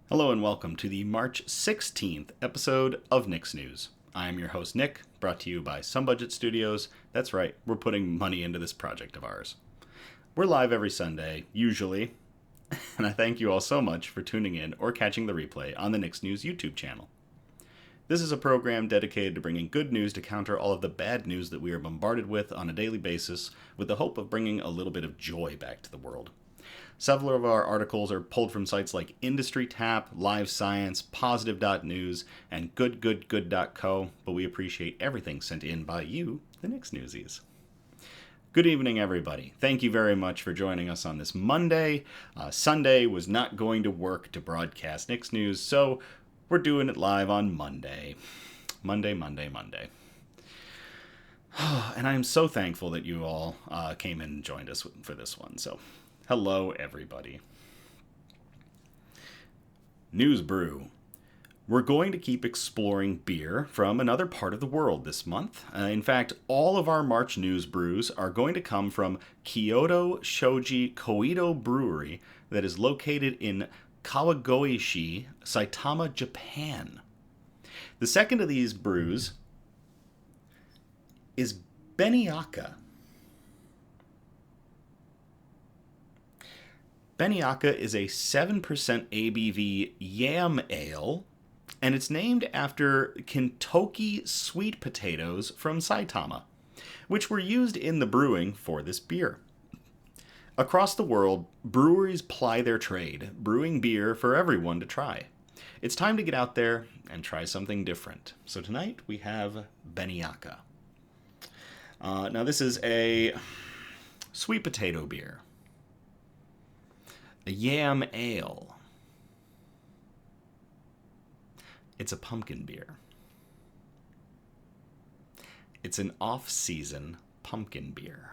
Hello and welcome to the March 16th episode of Nick's News. I am your host Nick, brought to you by Some Budget Studios. That's right, we're putting money into this project of ours. We're live every Sunday, usually, and I thank you all so much for tuning in or catching the replay on the Nick's News YouTube channel. This is a program dedicated to bringing good news to counter all of the bad news that we are bombarded with on a daily basis, with the hope of bringing a little bit of joy back to the world. Several of our articles are pulled from sites like Industry Tap, Live Science, Positive.news, and GoodGoodGood.co, but we appreciate everything sent in by you, the Nick's Newsies. Good evening, everybody. Thank you very much for joining us on this Monday. Sunday was not going to work to broadcast Nick's News, so we're doing it live on Monday. Monday. And I am so thankful that you all came in and joined us for this one, so hello, everybody. News Brew. We're going to keep exploring beer from another part of the world this month. In fact, all of our March news brews are going to come from Kyodo Shoji Coedo Brewery that is located in Kawagoe-shi, Saitama, Japan. The second of these brews is Beniaka. Beniaka is a 7% ABV Yam Ale, and it's named after Kintoki sweet potatoes from Saitama, which were used in the brewing for this beer. Across the world, breweries ply their trade, brewing beer for everyone to try. It's time to get out there and try something different. So tonight we have Beniaka. Now this is a sweet potato beer. A yam ale. It's a pumpkin beer. It's an off-season pumpkin beer.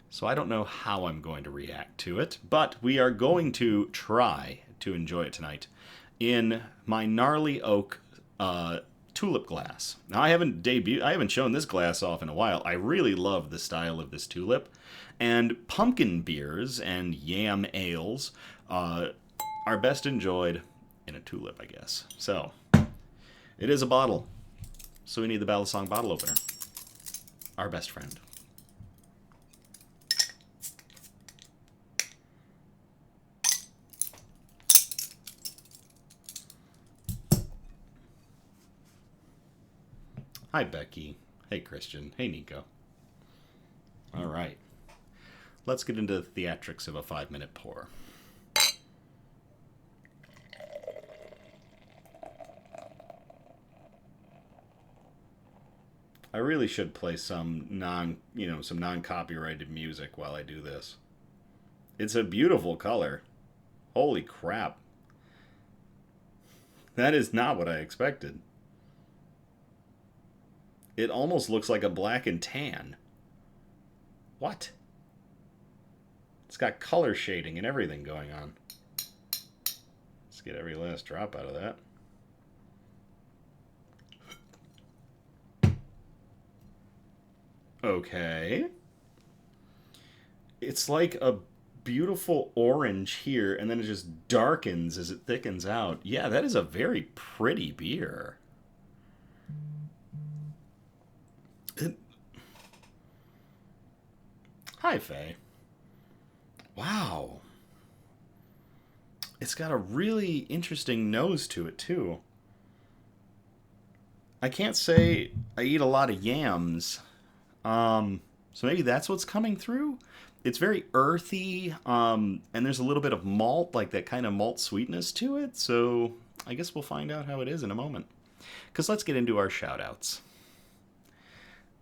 So I don't know how I'm going to react to it, but we are going to try to enjoy it tonight in my gnarly oak tulip glass. Now I haven't shown this glass off in a while. I really love the style of this tulip. And pumpkin beers and yam ales are best enjoyed in a tulip, I guess. So, it is a bottle. So we need the Battle Song bottle opener. Our best friend. Hi, Becky. Hey, Christian. Hey, Nico. All right. Let's get into the theatrics of a 5-minute pour. I really should play some non-copyrighted music while I do this. It's a beautiful color. Holy crap. That is not what I expected. It almost looks like a black and tan. What? It's got color shading and everything going on. Let's get every last drop out of that. Okay. It's like a beautiful orange here, and then it just darkens as it thickens out. Yeah, that is a very pretty beer. Hi, Faye. Wow. It's got a really interesting nose to it, too. I can't say I eat a lot of yams. So maybe that's what's coming through? It's very earthy, and there's a little bit of malt, like that kind of malt sweetness to it. So I guess we'll find out how it is in a moment. Because let's get into our shout-outs.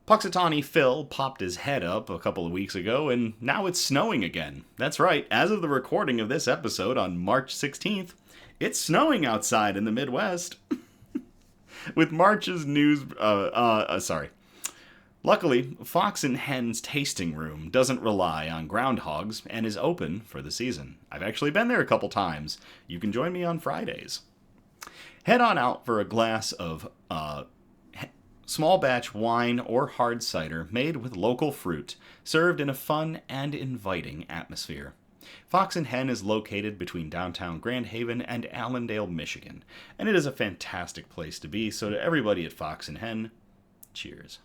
Puxatawny Phil popped his head up a couple of weeks ago, and now it's snowing again. That's right, as of the recording of this episode on March 16th, it's snowing outside in the Midwest. With March's news, Luckily, Fox and Hen's tasting room doesn't rely on groundhogs and is open for the season. I've actually been there a couple times. You can join me on Fridays. Head on out for a glass of small batch wine or hard cider made with local fruit, served in a fun and inviting atmosphere. Fox and Hen is located between downtown Grand Haven and Allendale, Michigan, and it is a fantastic place to be, so to everybody at Fox and Hen, cheers.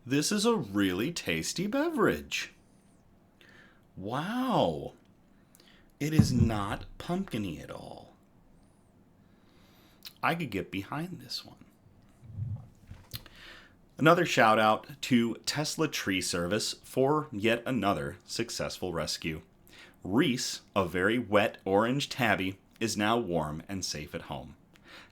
This is a really tasty beverage. Wow. It is not pumpkin-y at all. I could get behind this one. Another shout out to Tesla Tree Service for yet another successful rescue. Reese, a very wet orange tabby, is now warm and safe at home.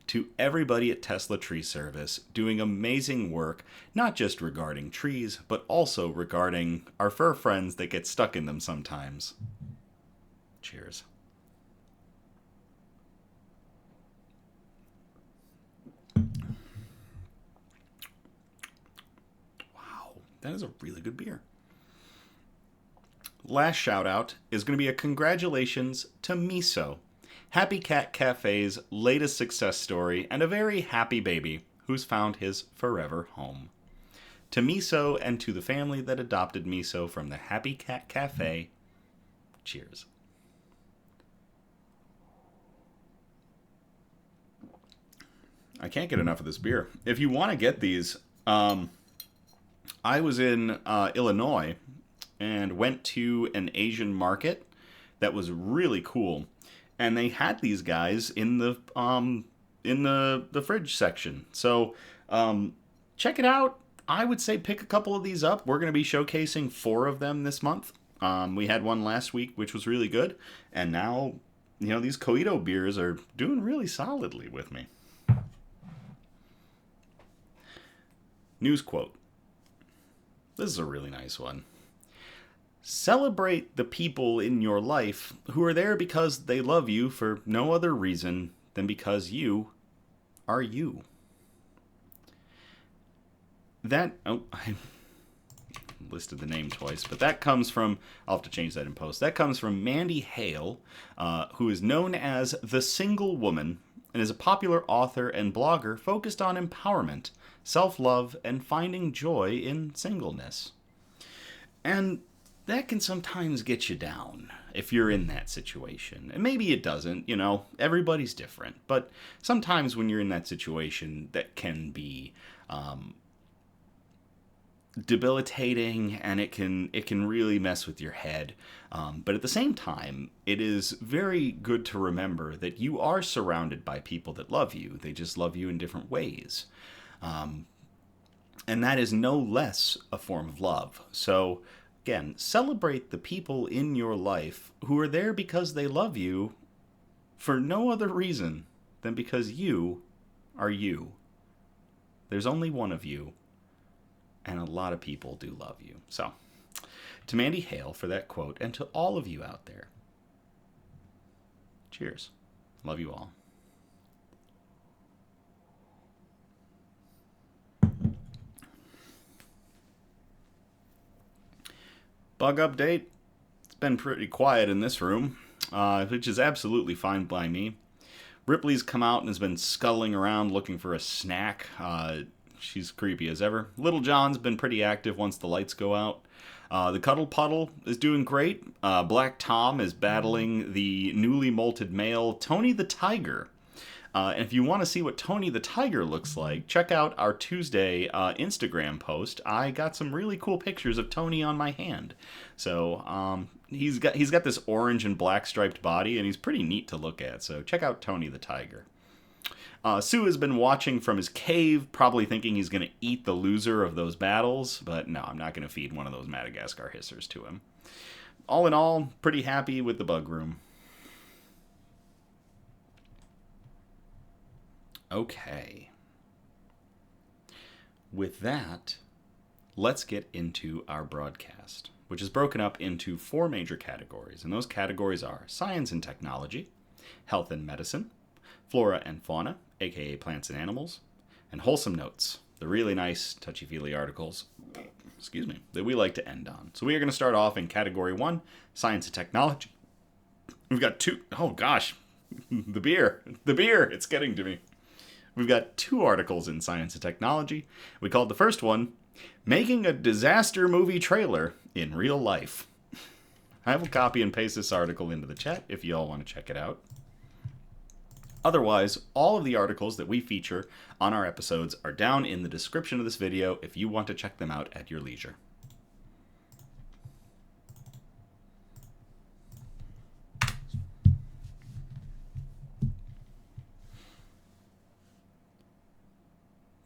To everybody at Tesla Tree Service doing amazing work, not just regarding trees, but also regarding our fur friends that get stuck in them sometimes. Cheers. That is a really good beer. Last shout out is going to be a congratulations to Miso, Happy Cat Cafe's latest success story, and a very happy baby who's found his forever home. To Miso and to the family that adopted Miso from the Happy Cat Cafe, cheers. I can't get enough of this beer. If you want to get these, I was in Illinois and went to an Asian market that was really cool, and they had these guys in the fridge section. So check it out. I would say pick a couple of these up. We're going to be showcasing 4 of them this month. We had one last week, which was really good, and now these Coedo beers are doing really solidly with me. News quote. This is a really nice one. Celebrate the people in your life who are there because they love you for no other reason than because you are you. I listed the name twice, but that comes from, I'll have to change that in post. That comes from Mandy Hale, who is known as The Single Woman and is a popular author and blogger focused on empowerment, self-love, and finding joy in singleness. And that can sometimes get you down if you're in that situation. And maybe it doesn't, everybody's different. But sometimes when you're in that situation, that can be debilitating, and it can really mess with your head. But at the same time, it is very good to remember that you are surrounded by people that love you. They just love you in different ways. And that is no less a form of love. So, again, celebrate the people in your life who are there because they love you for no other reason than because you are you. There's only one of you, and a lot of people do love you. So, to Mandy Hale for that quote, and to all of you out there, cheers. Love you all. Bug update. It's been pretty quiet in this room, which is absolutely fine by me. Ripley's come out and has been scuttling around looking for a snack. She's creepy as ever. Little John's been pretty active once the lights go out. The Cuddle Puddle is doing great. Black Tom is battling the newly molted male Tony the Tiger. And if you want to see what Tony the Tiger looks like, check out our Tuesday Instagram post. I got some really cool pictures of Tony on my hand. So he's got this orange and black striped body, and he's pretty neat to look at. So check out Tony the Tiger. Sue has been watching from his cave, probably thinking he's going to eat the loser of those battles, but no, I'm not going to feed one of those Madagascar hissers to him. All in all, pretty happy with the bug room. Okay. With that, let's get into our broadcast, which is broken up into 4 major categories, and those categories are science and technology, health and medicine, flora and fauna, aka plants and animals, and wholesome notes, the really nice touchy-feely articles, that we like to end on. So we are going to start off in category 1, science and technology. We've got 2, oh gosh, The beer, it's getting to me. We've got 2 articles in Science and Technology. We called the first one, Making a Disaster Movie Trailer in Real Life. I will copy and paste this article into the chat if you all want to check it out. Otherwise, all of the articles that we feature on our episodes are down in the description of this video if you want to check them out at your leisure.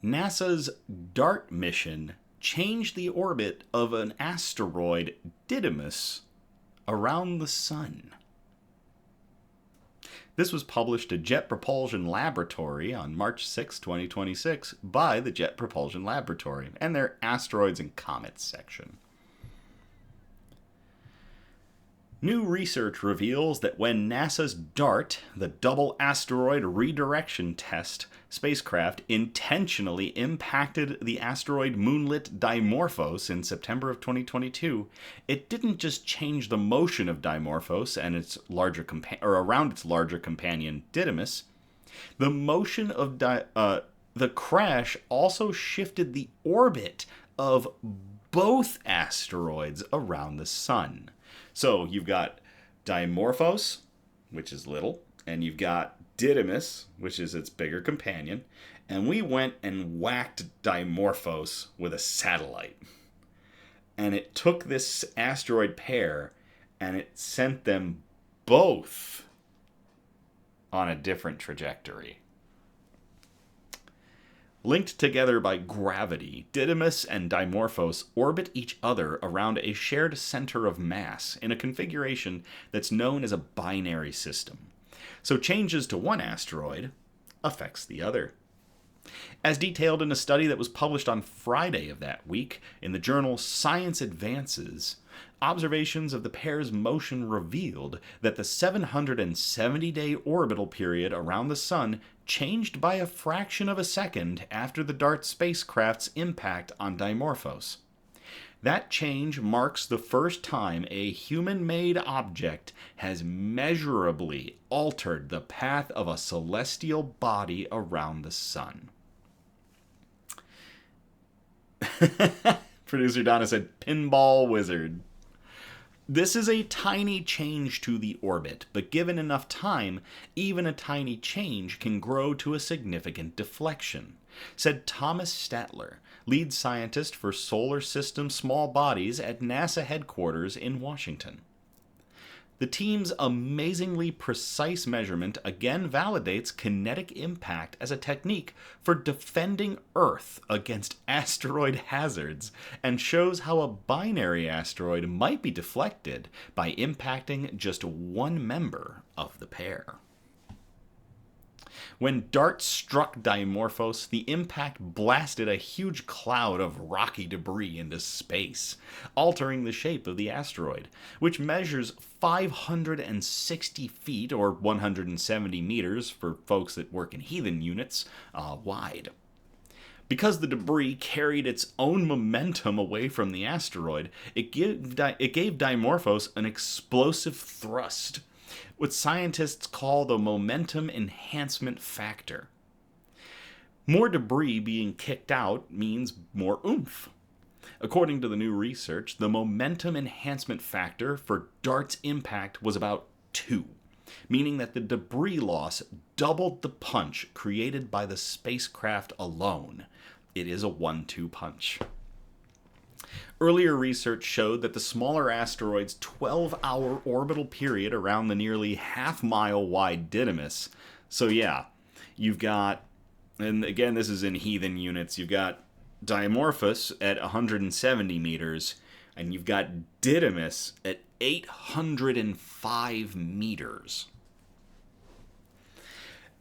NASA's DART mission changed the orbit of an asteroid, Didymos, around the Sun. This was published to Jet Propulsion Laboratory on March 6, 2026 by the Jet Propulsion Laboratory and their Asteroids and Comets section. New research reveals that when NASA's DART, the Double Asteroid Redirection Test spacecraft, intentionally impacted the asteroid moonlet Dimorphos in September of 2022, it didn't just change the motion of Dimorphos and its larger around its larger companion Didymos. The motion of the crash also shifted the orbit of both asteroids around the Sun. So you've got Dimorphos, which is little, and you've got Didymos, which is its bigger companion, and we went and whacked Dimorphos with a satellite. And it took this asteroid pair, and it sent them both on a different trajectory. Linked together by gravity, Didymos and Dimorphos orbit each other around a shared center of mass in a configuration that's known as a binary system. So changes to one asteroid affects the other. As detailed in a study that was published on Friday of that week in the journal Science Advances, observations of the pair's motion revealed that the 770-day orbital period around the Sun changed by a fraction of a second after the DART spacecraft's impact on Dimorphos. That change marks the first time a human-made object has measurably altered the path of a celestial body around the Sun. Producer Donna said, "Pinball wizard." This is a tiny change to the orbit, but given enough time, even a tiny change can grow to a significant deflection, said Thomas Statler, lead scientist for Solar System Small Bodies at NASA headquarters in Washington. The team's amazingly precise measurement again validates kinetic impact as a technique for defending Earth against asteroid hazards and shows how a binary asteroid might be deflected by impacting just one member of the pair. When DART struck Dimorphos, the impact blasted a huge cloud of rocky debris into space, altering the shape of the asteroid, which measures 560 feet, or 170 meters for folks that work in heathen units, wide. Because the debris carried its own momentum away from the asteroid, it gave Dimorphos an explosive thrust, what scientists call the momentum enhancement factor. More debris being kicked out means more oomph. According to the new research, the momentum enhancement factor for DART's impact was about 2, meaning that the debris loss doubled the punch created by the spacecraft alone. It is a 1-2 punch. Earlier research showed that the smaller asteroid's 12-hour orbital period around the nearly half-mile wide Didymos. So yeah, you've got, and again this is in heathen units, you've got Dimorphos at 170 meters, and you've got Didymos at 805 meters.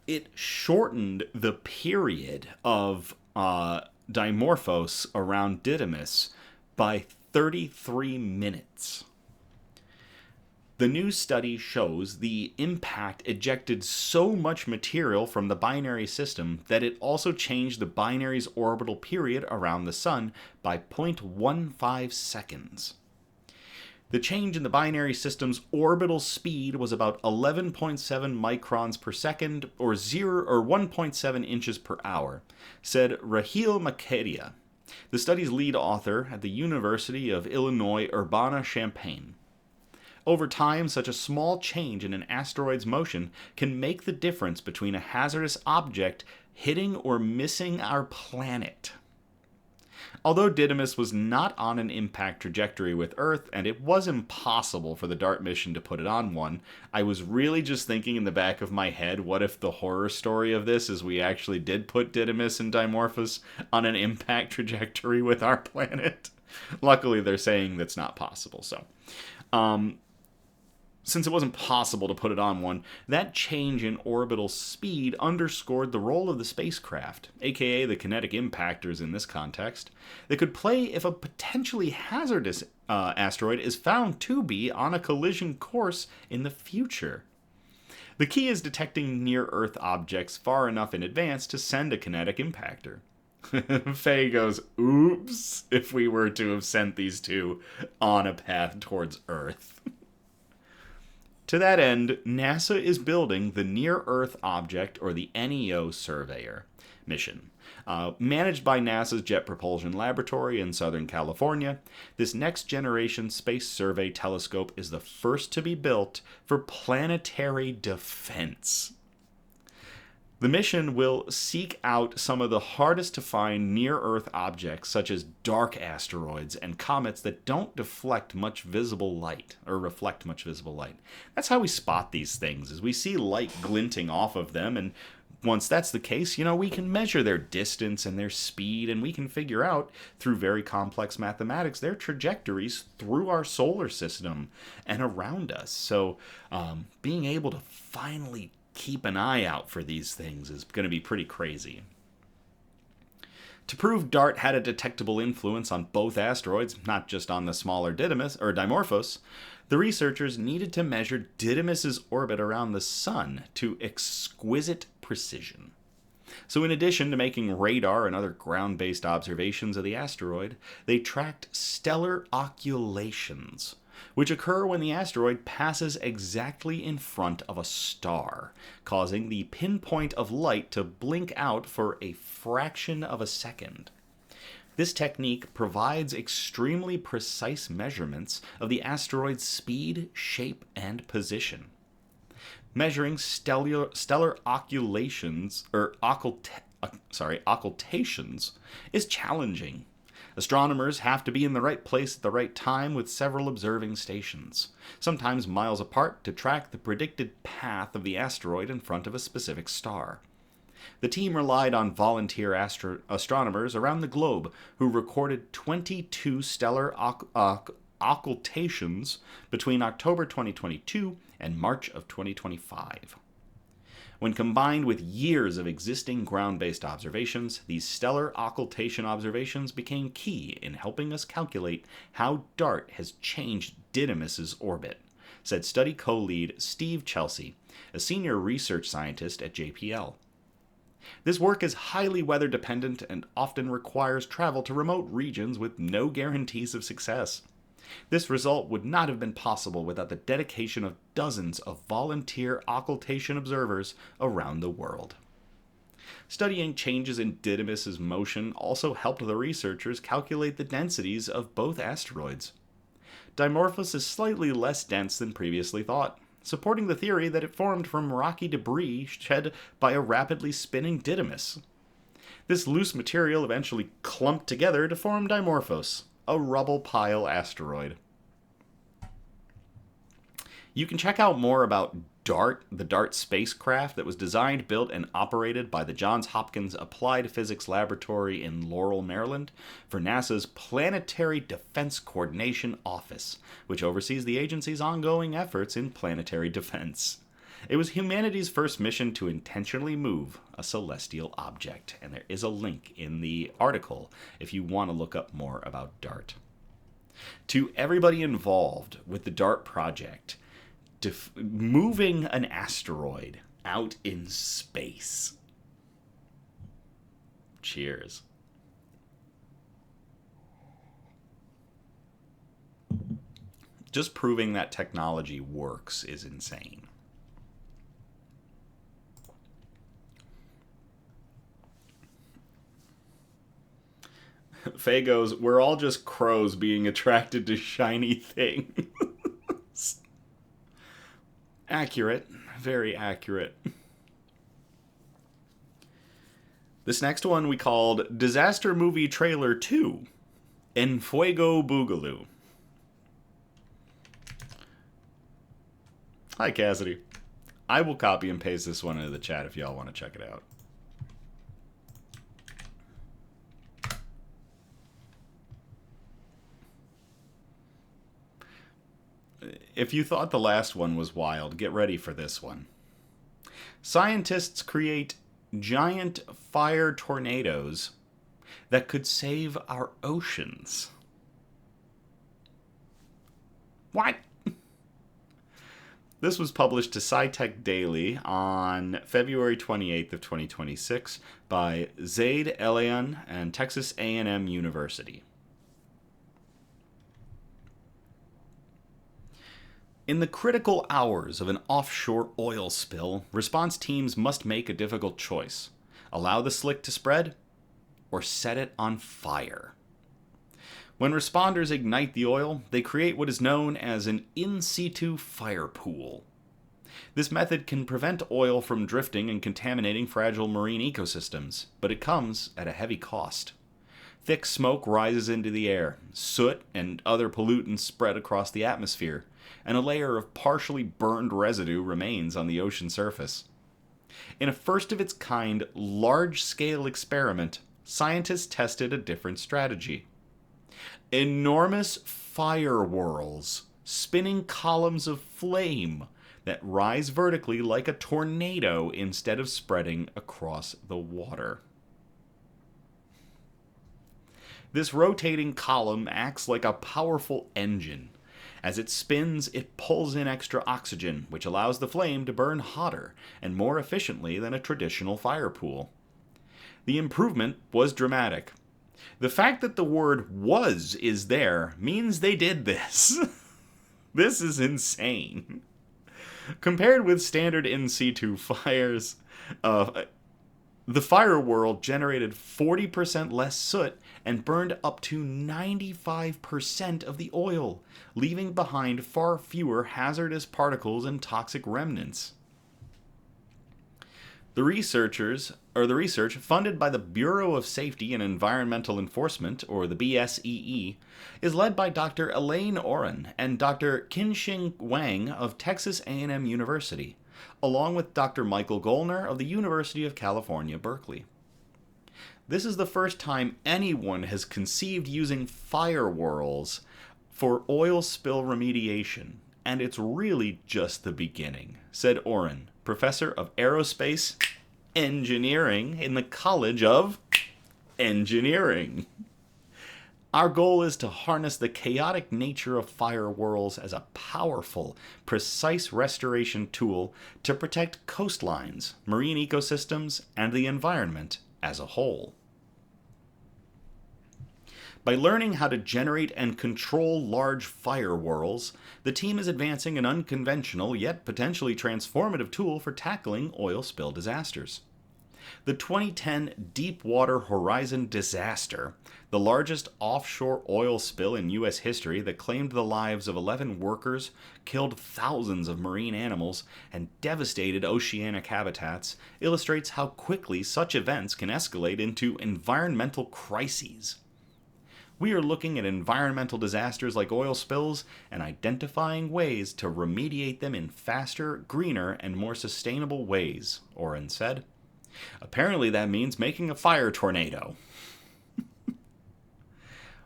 It shortened the period of Dimorphos around Didymos by 33 minutes. The new study shows the impact ejected so much material from the binary system that it also changed the binary's orbital period around the Sun by 0.15 seconds. The change in the binary system's orbital speed was about 11.7 microns per second, or 1.7 inches per hour, said Rahil Makadia, the study's lead author at the University of Illinois Urbana-Champaign. Over time, such a small change in an asteroid's motion can make the difference between a hazardous object hitting or missing our planet. Although Didymus was not on an impact trajectory with Earth, and it was impossible for the DART mission to put it on one, I was really just thinking in the back of my head, what if the horror story of this is we actually did put Didymus and Dimorphos on an impact trajectory with our planet? Luckily, they're saying that's not possible, so... Since it wasn't possible to put it on one, that change in orbital speed underscored the role of the spacecraft, aka the kinetic impactors in this context, that could play if a potentially hazardous asteroid is found to be on a collision course in the future. The key is detecting near-Earth objects far enough in advance to send a kinetic impactor. Faye goes, oops, if we were to have sent these two on a path towards Earth. To that end, NASA is building the Near-Earth Object, or the NEO Surveyor, mission. Managed by NASA's Jet Propulsion Laboratory in Southern California, this next-generation space survey telescope is the first to be built for planetary defense. The mission will seek out some of the hardest to find near-Earth objects, such as dark asteroids and comets that don't reflect much visible light. That's how we spot these things, is we see light glinting off of them, and once that's the case, we can measure their distance and their speed, and we can figure out, through very complex mathematics, their trajectories through our solar system and around us. So, being able to finally keep an eye out for these things is going to be pretty crazy. To prove DART had a detectable influence on both asteroids, not just on the smaller Didymus or Dimorphos, the researchers needed to measure Didymus's orbit around the Sun to exquisite precision. So in addition to making radar and other ground-based observations of the asteroid, they tracked stellar occultations, which occur when the asteroid passes exactly in front of a star, causing the pinpoint of light to blink out for a fraction of a second. This technique provides extremely precise measurements of the asteroid's speed, shape, and position. Measuring stellar occultations is challenging. Astronomers have to be in the right place at the right time with several observing stations, sometimes miles apart, to track the predicted path of the asteroid in front of a specific star. The team relied on volunteer astronomers around the globe who recorded 22 stellar occultations between October 2022 and March of 2025. When combined with years of existing ground-based observations, these stellar occultation observations became key in helping us calculate how DART has changed Didymus's orbit, said study co-lead Steve Chelsea, a senior research scientist at JPL. This work is highly weather-dependent and often requires travel to remote regions with no guarantees of success. This result would not have been possible without the dedication of dozens of volunteer occultation observers around the world. Studying changes in Didymus's motion also helped the researchers calculate the densities of both asteroids. Dimorphos is slightly less dense than previously thought, supporting the theory that it formed from rocky debris shed by a rapidly spinning Didymus. This loose material eventually clumped together to form Dimorphos, a rubble pile asteroid. You can check out more about DART, the DART spacecraft that was designed, built, and operated by the Johns Hopkins Applied Physics Laboratory in Laurel, Maryland, for NASA's Planetary Defense Coordination Office, which oversees the agency's ongoing efforts in planetary defense. It was humanity's first mission to intentionally move a celestial object, and there is a link in the article if you want to look up more about DART. To everybody involved with the DART project, moving an asteroid out in space. Cheers. Just proving that technology works is insane. Faye goes, we're all just crows being attracted to shiny things. Accurate. Very accurate. This next one we called Disaster Movie Trailer 2, En Fuego Boogaloo. Hi, Cassidy. I will copy and paste this one into the chat if y'all want to check it out. If you thought the last one was wild, get ready for this one. Scientists create giant fire tornadoes that could save our oceans. What? This was published to SciTech Daily on February 28th of 2026 by Zaid Elian and Texas A&M University. In the critical hours of an offshore oil spill, response teams must make a difficult choice. Allow the slick to spread, or set it on fire. When responders ignite the oil, they create what is known as an in situ fire pool. This method can prevent oil from drifting and contaminating fragile marine ecosystems, but it comes at a heavy cost. Thick smoke rises into the air, soot and other pollutants spread across the atmosphere, and a layer of partially burned residue remains on the ocean surface. In a first-of-its-kind, large-scale experiment, scientists tested a different strategy. Enormous fire whirls, spinning columns of flame that rise vertically like a tornado instead of spreading across the water. This rotating column acts like a powerful engine. As it spins, it pulls in extra oxygen, which allows the flame to burn hotter and more efficiently than a traditional fire pool. The improvement was dramatic. The fact that the word "was" is there means they did this. This is insane. Compared with standard in situ fires, the fire whirl generated 40% less soot and burned up to 95% of the oil, leaving behind far fewer hazardous particles and toxic remnants. The research funded by the Bureau of Safety and Environmental Enforcement, or the BSEE, is led by Dr. Elaine Oren and Dr. Qinxing Wang of Texas A&M University, along with Dr. Michael Gollner of the University of California, Berkeley. This is the first time anyone has conceived using fire whirls for oil spill remediation, and it's really just the beginning, said Oren, professor of aerospace engineering in the College of Engineering. Our goal is to harness the chaotic nature of fire whirls as a powerful, precise restoration tool to protect coastlines, marine ecosystems, and the environment as a whole. By learning how to generate and control large fire whirls, the team is advancing an unconventional yet potentially transformative tool for tackling oil spill disasters. The 2010 Deepwater Horizon disaster, the largest offshore oil spill in U.S. history that claimed the lives of 11 workers, killed thousands of marine animals, and devastated oceanic habitats, illustrates how quickly such events can escalate into environmental crises. We are looking at environmental disasters like oil spills and identifying ways to remediate them in faster, greener, and more sustainable ways, Oren said. Apparently that means making a fire tornado.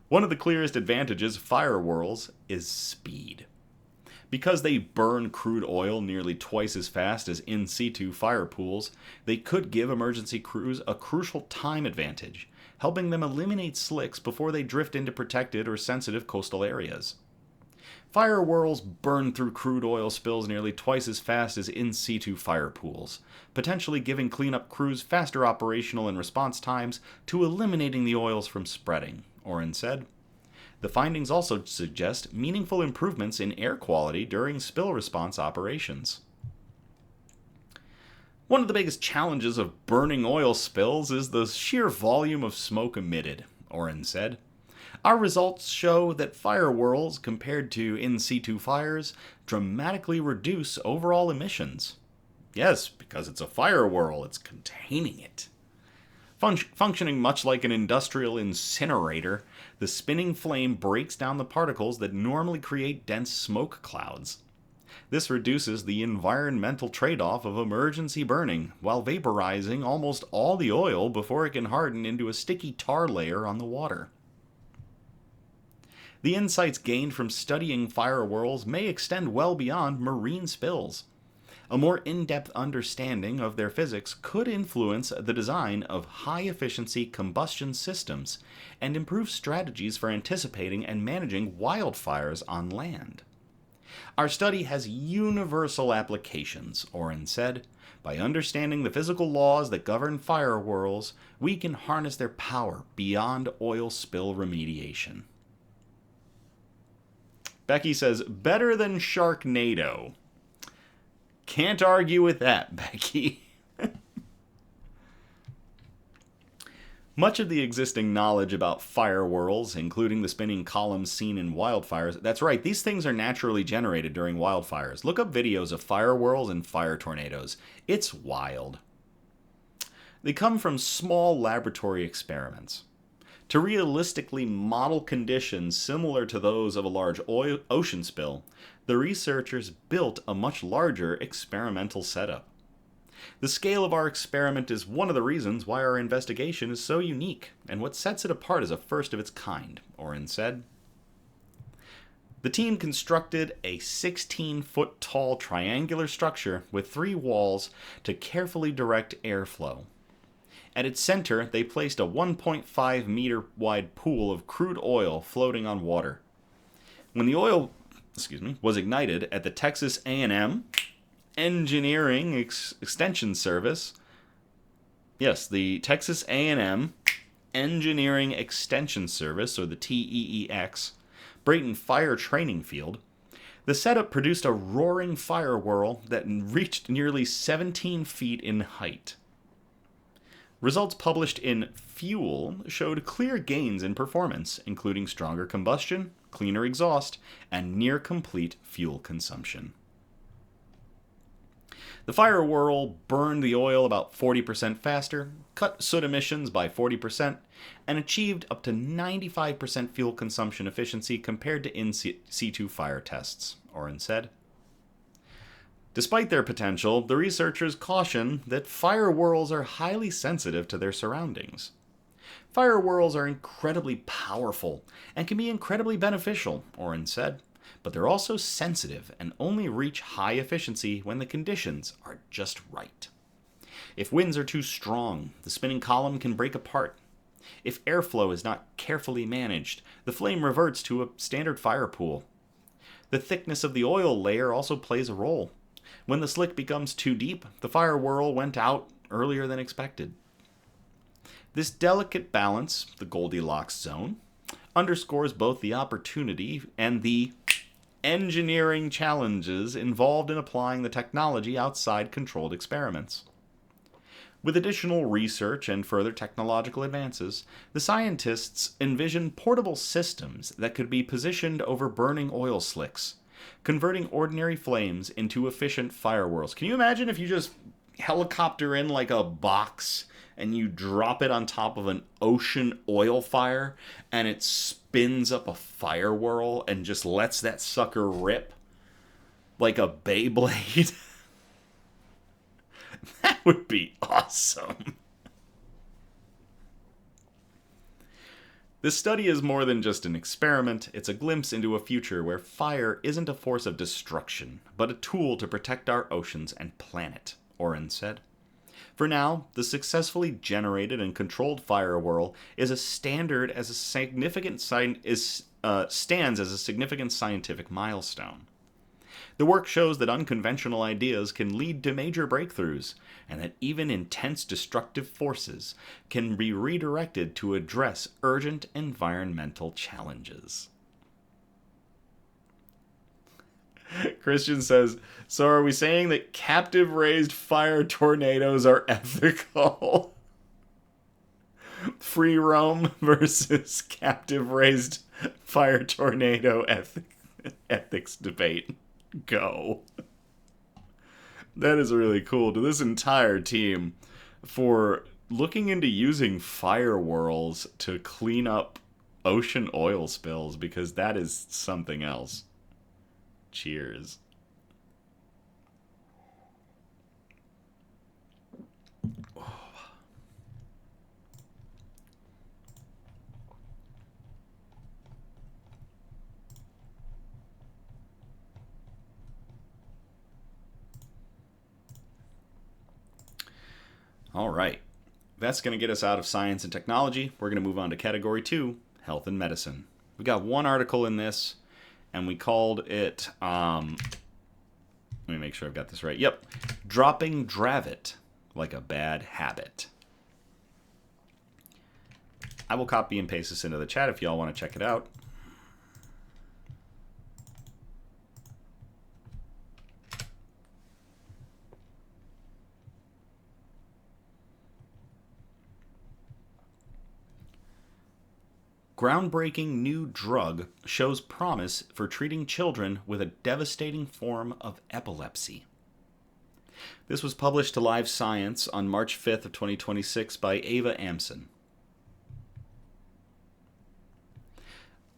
One of the clearest advantages of fire whirls is speed. Because they burn crude oil nearly twice as fast as in situ fire pools, they could give emergency crews a crucial time advantage, helping them eliminate slicks before they drift into protected or sensitive coastal areas. Fire whirls burn through crude oil spills nearly twice as fast as in situ fire pools, potentially giving cleanup crews faster operational and response times to eliminating the oils from spreading, Oren said. The findings also suggest meaningful improvements in air quality during spill response operations. One of the biggest challenges of burning oil spills is the sheer volume of smoke emitted, Oren said. Our results show that fire whirls, compared to in situ fires, dramatically reduce overall emissions. Yes, because it's a fire whirl, it's containing it. Functioning much like an industrial incinerator, the spinning flame breaks down the particles that normally create dense smoke clouds. This reduces the environmental trade-off of emergency burning, while vaporizing almost all the oil before it can harden into a sticky tar layer on the water. The insights gained from studying fire whirls may extend well beyond marine spills. A more in-depth understanding of their physics could influence the design of high-efficiency combustion systems and improve strategies for anticipating and managing wildfires on land. Our study has universal applications, Oren said. By understanding the physical laws that govern fire whirls, we can harness their power beyond oil spill remediation. Becky says, better than Sharknado. Can't argue with that, Becky. Much of the existing knowledge about fire whirls, including the spinning columns seen in wildfires, that's right, these things are naturally generated during wildfires. Look up videos of fire whirls and fire tornadoes. It's wild. They come from small laboratory experiments. To realistically model conditions similar to those of a large ocean spill, the researchers built a much larger experimental setup. The scale of our experiment is one of the reasons why our investigation is so unique, and what sets it apart as a first of its kind, Oren said. The team constructed a 16-foot-tall triangular structure with 3 walls to carefully direct airflow. At its center, they placed a 1.5-meter-wide pool of crude oil floating on water. When the oil was ignited at the Texas A&M Engineering Extension Service, yes, the Texas A&M Engineering Extension Service, or the TEEX, Brayton Fire Training Field, the setup produced a roaring fire whirl that reached nearly 17 feet in height. Results published in Fuel showed clear gains in performance, including stronger combustion, cleaner exhaust, and near-complete fuel consumption. The fire whirl burned the oil about 40% faster, cut soot emissions by 40%, and achieved up to 95% fuel consumption efficiency compared to in situ fire tests, Oren said. Despite their potential, the researchers caution that fire whirls are highly sensitive to their surroundings. Fire whirls are incredibly powerful and can be incredibly beneficial, Oren said, but they're also sensitive and only reach high efficiency when the conditions are just right. If winds are too strong, the spinning column can break apart. If airflow is not carefully managed, the flame reverts to a standard fire pool. The thickness of the oil layer also plays a role. When the slick becomes too deep, the fire whirl went out earlier than expected. This delicate balance, the Goldilocks zone, underscores both the opportunity and the engineering challenges involved in applying the technology outside controlled experiments. With additional research and further technological advances, the scientists envision portable systems that could be positioned over burning oil slicks, converting ordinary flames into efficient fire whirls. Can you imagine if you just helicopter in like a box and you drop it on top of an ocean oil fire and it spins up a fire whirl and just lets that sucker rip like a Beyblade? That would be awesome. This study is more than just an experiment. It's a glimpse into a future where fire isn't a force of destruction, but a tool to protect our oceans and planet, Oren said. For now, the successfully generated and controlled fire whirl is a standard as a significant stands as a significant scientific milestone. The work shows that unconventional ideas can lead to major breakthroughs, and that even intense destructive forces can be redirected to address urgent environmental challenges. Christian says, so are we saying that captive raised fire tornadoes are ethical? Free roam versus captive raised fire tornado ethics debate. Go. That is really cool to this entire team for looking into using fire whirls to clean up ocean oil spills, because that is something else. Cheers. All right. That's going to get us out of science and technology. We're going to move on to category 2, health and medicine. We got one article in this, and we called it, let me make sure I've got this right. Yep. Dropping Dravit Like a Bad Habit. I will copy and paste this into the chat if y'all want to check it out. Groundbreaking new drug shows promise for treating children with a devastating form of epilepsy. This was published to Live Science on March 5th of 2026 by Ava Amson.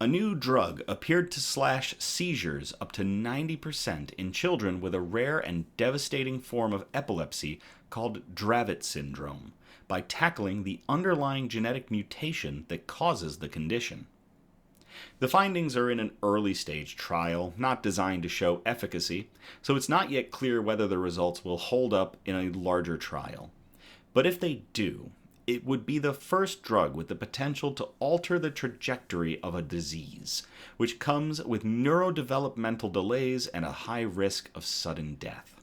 A new drug appeared to slash seizures up to 90% in children with a rare and devastating form of epilepsy called Dravet syndrome, by tackling the underlying genetic mutation that causes the condition. The findings are in an early stage trial, not designed to show efficacy, so it's not yet clear whether the results will hold up in a larger trial. But if they do, it would be the first drug with the potential to alter the trajectory of a disease, which comes with neurodevelopmental delays and a high risk of sudden death.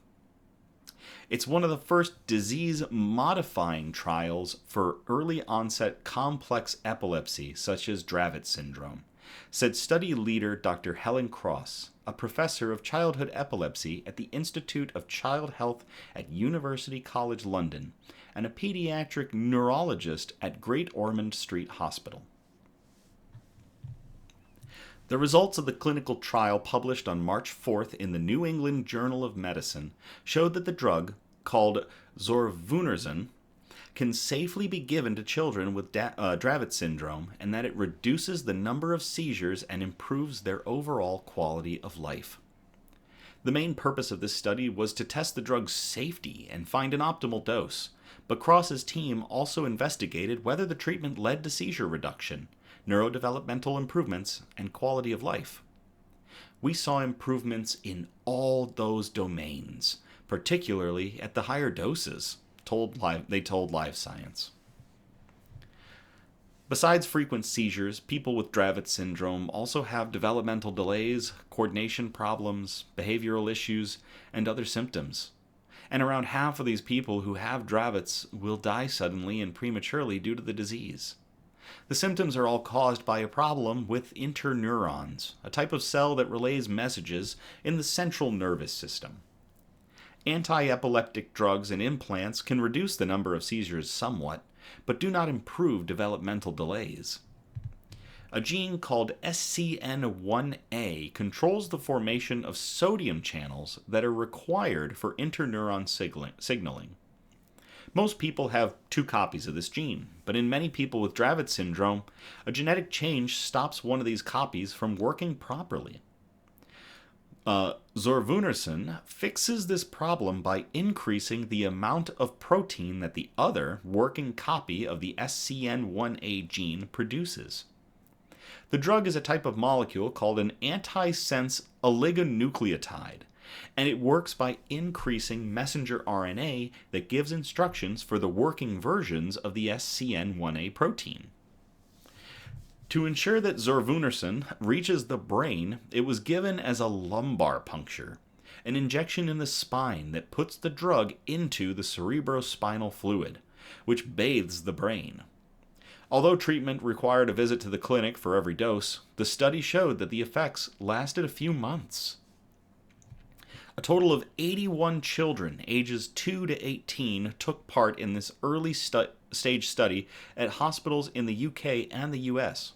It's one of the first disease-modifying trials for early-onset complex epilepsy, such as Dravet syndrome, said study leader Dr. Helen Cross, a professor of childhood epilepsy at the Institute of Child Health at University College London, and a pediatric neurologist at Great Ormond Street Hospital. The results of the clinical trial published on March 4th in the New England Journal of Medicine showed that the drug, called zorvunersen, can safely be given to children with Dravet syndrome, and that it reduces the number of seizures and improves their overall quality of life. The main purpose of this study was to test the drug's safety and find an optimal dose, but Cross's team also investigated whether the treatment led to seizure reduction, neurodevelopmental improvements, and quality of life. We saw improvements in all those domains, particularly at the higher doses, they told Live Science. Besides frequent seizures, people with Dravet syndrome also have developmental delays, coordination problems, behavioral issues, and other symptoms. And around half of these people who have Dravets will die suddenly and prematurely due to the disease. The symptoms are all caused by a problem with interneurons, a type of cell that relays messages in the central nervous system. Anti-epileptic drugs and implants can reduce the number of seizures somewhat, but do not improve developmental delays. A gene called SCN1A controls the formation of sodium channels that are required for interneuron signaling. Most people have 2 copies of this gene, but in many people with Dravet syndrome, a genetic change stops one of these copies from working properly. Zorvunersen fixes this problem by increasing the amount of protein that the other working copy of the SCN1A gene produces. The drug is a type of molecule called an antisense oligonucleotide, and it works by increasing messenger RNA that gives instructions for the working versions of the SCN1A protein. To ensure that zorvunersen reaches the brain, it was given as a lumbar puncture, an injection in the spine that puts the drug into the cerebrospinal fluid, which bathes the brain. Although treatment required a visit to the clinic for every dose, the study showed that the effects lasted a few months. A total of 81 children ages 2 to 18 took part in this early stage study at hospitals in the UK and the US.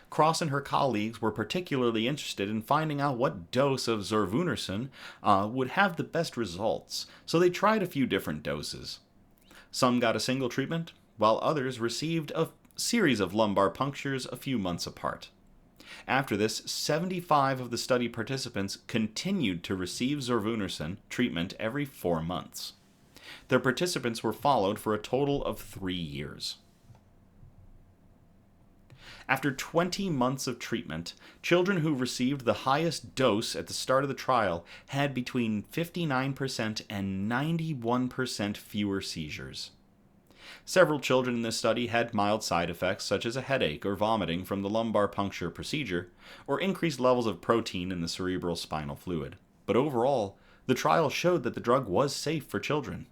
Cross and her colleagues were particularly interested in finding out what dose of Zorvunersen would have the best results, so they tried a few different doses. Some got a single treatment, while others received a series of lumbar punctures a few months apart. After this, 75 of the study participants continued to receive Zorvunersen treatment every 4 months. Their participants were followed for a total of 3 years. After 20 months of treatment, children who received the highest dose at the start of the trial had between 59% and 91% fewer seizures. Several children in this study had mild side effects such as a headache or vomiting from the lumbar puncture procedure, or increased levels of protein in the cerebral spinal fluid. But overall, the trial showed that the drug was safe for children.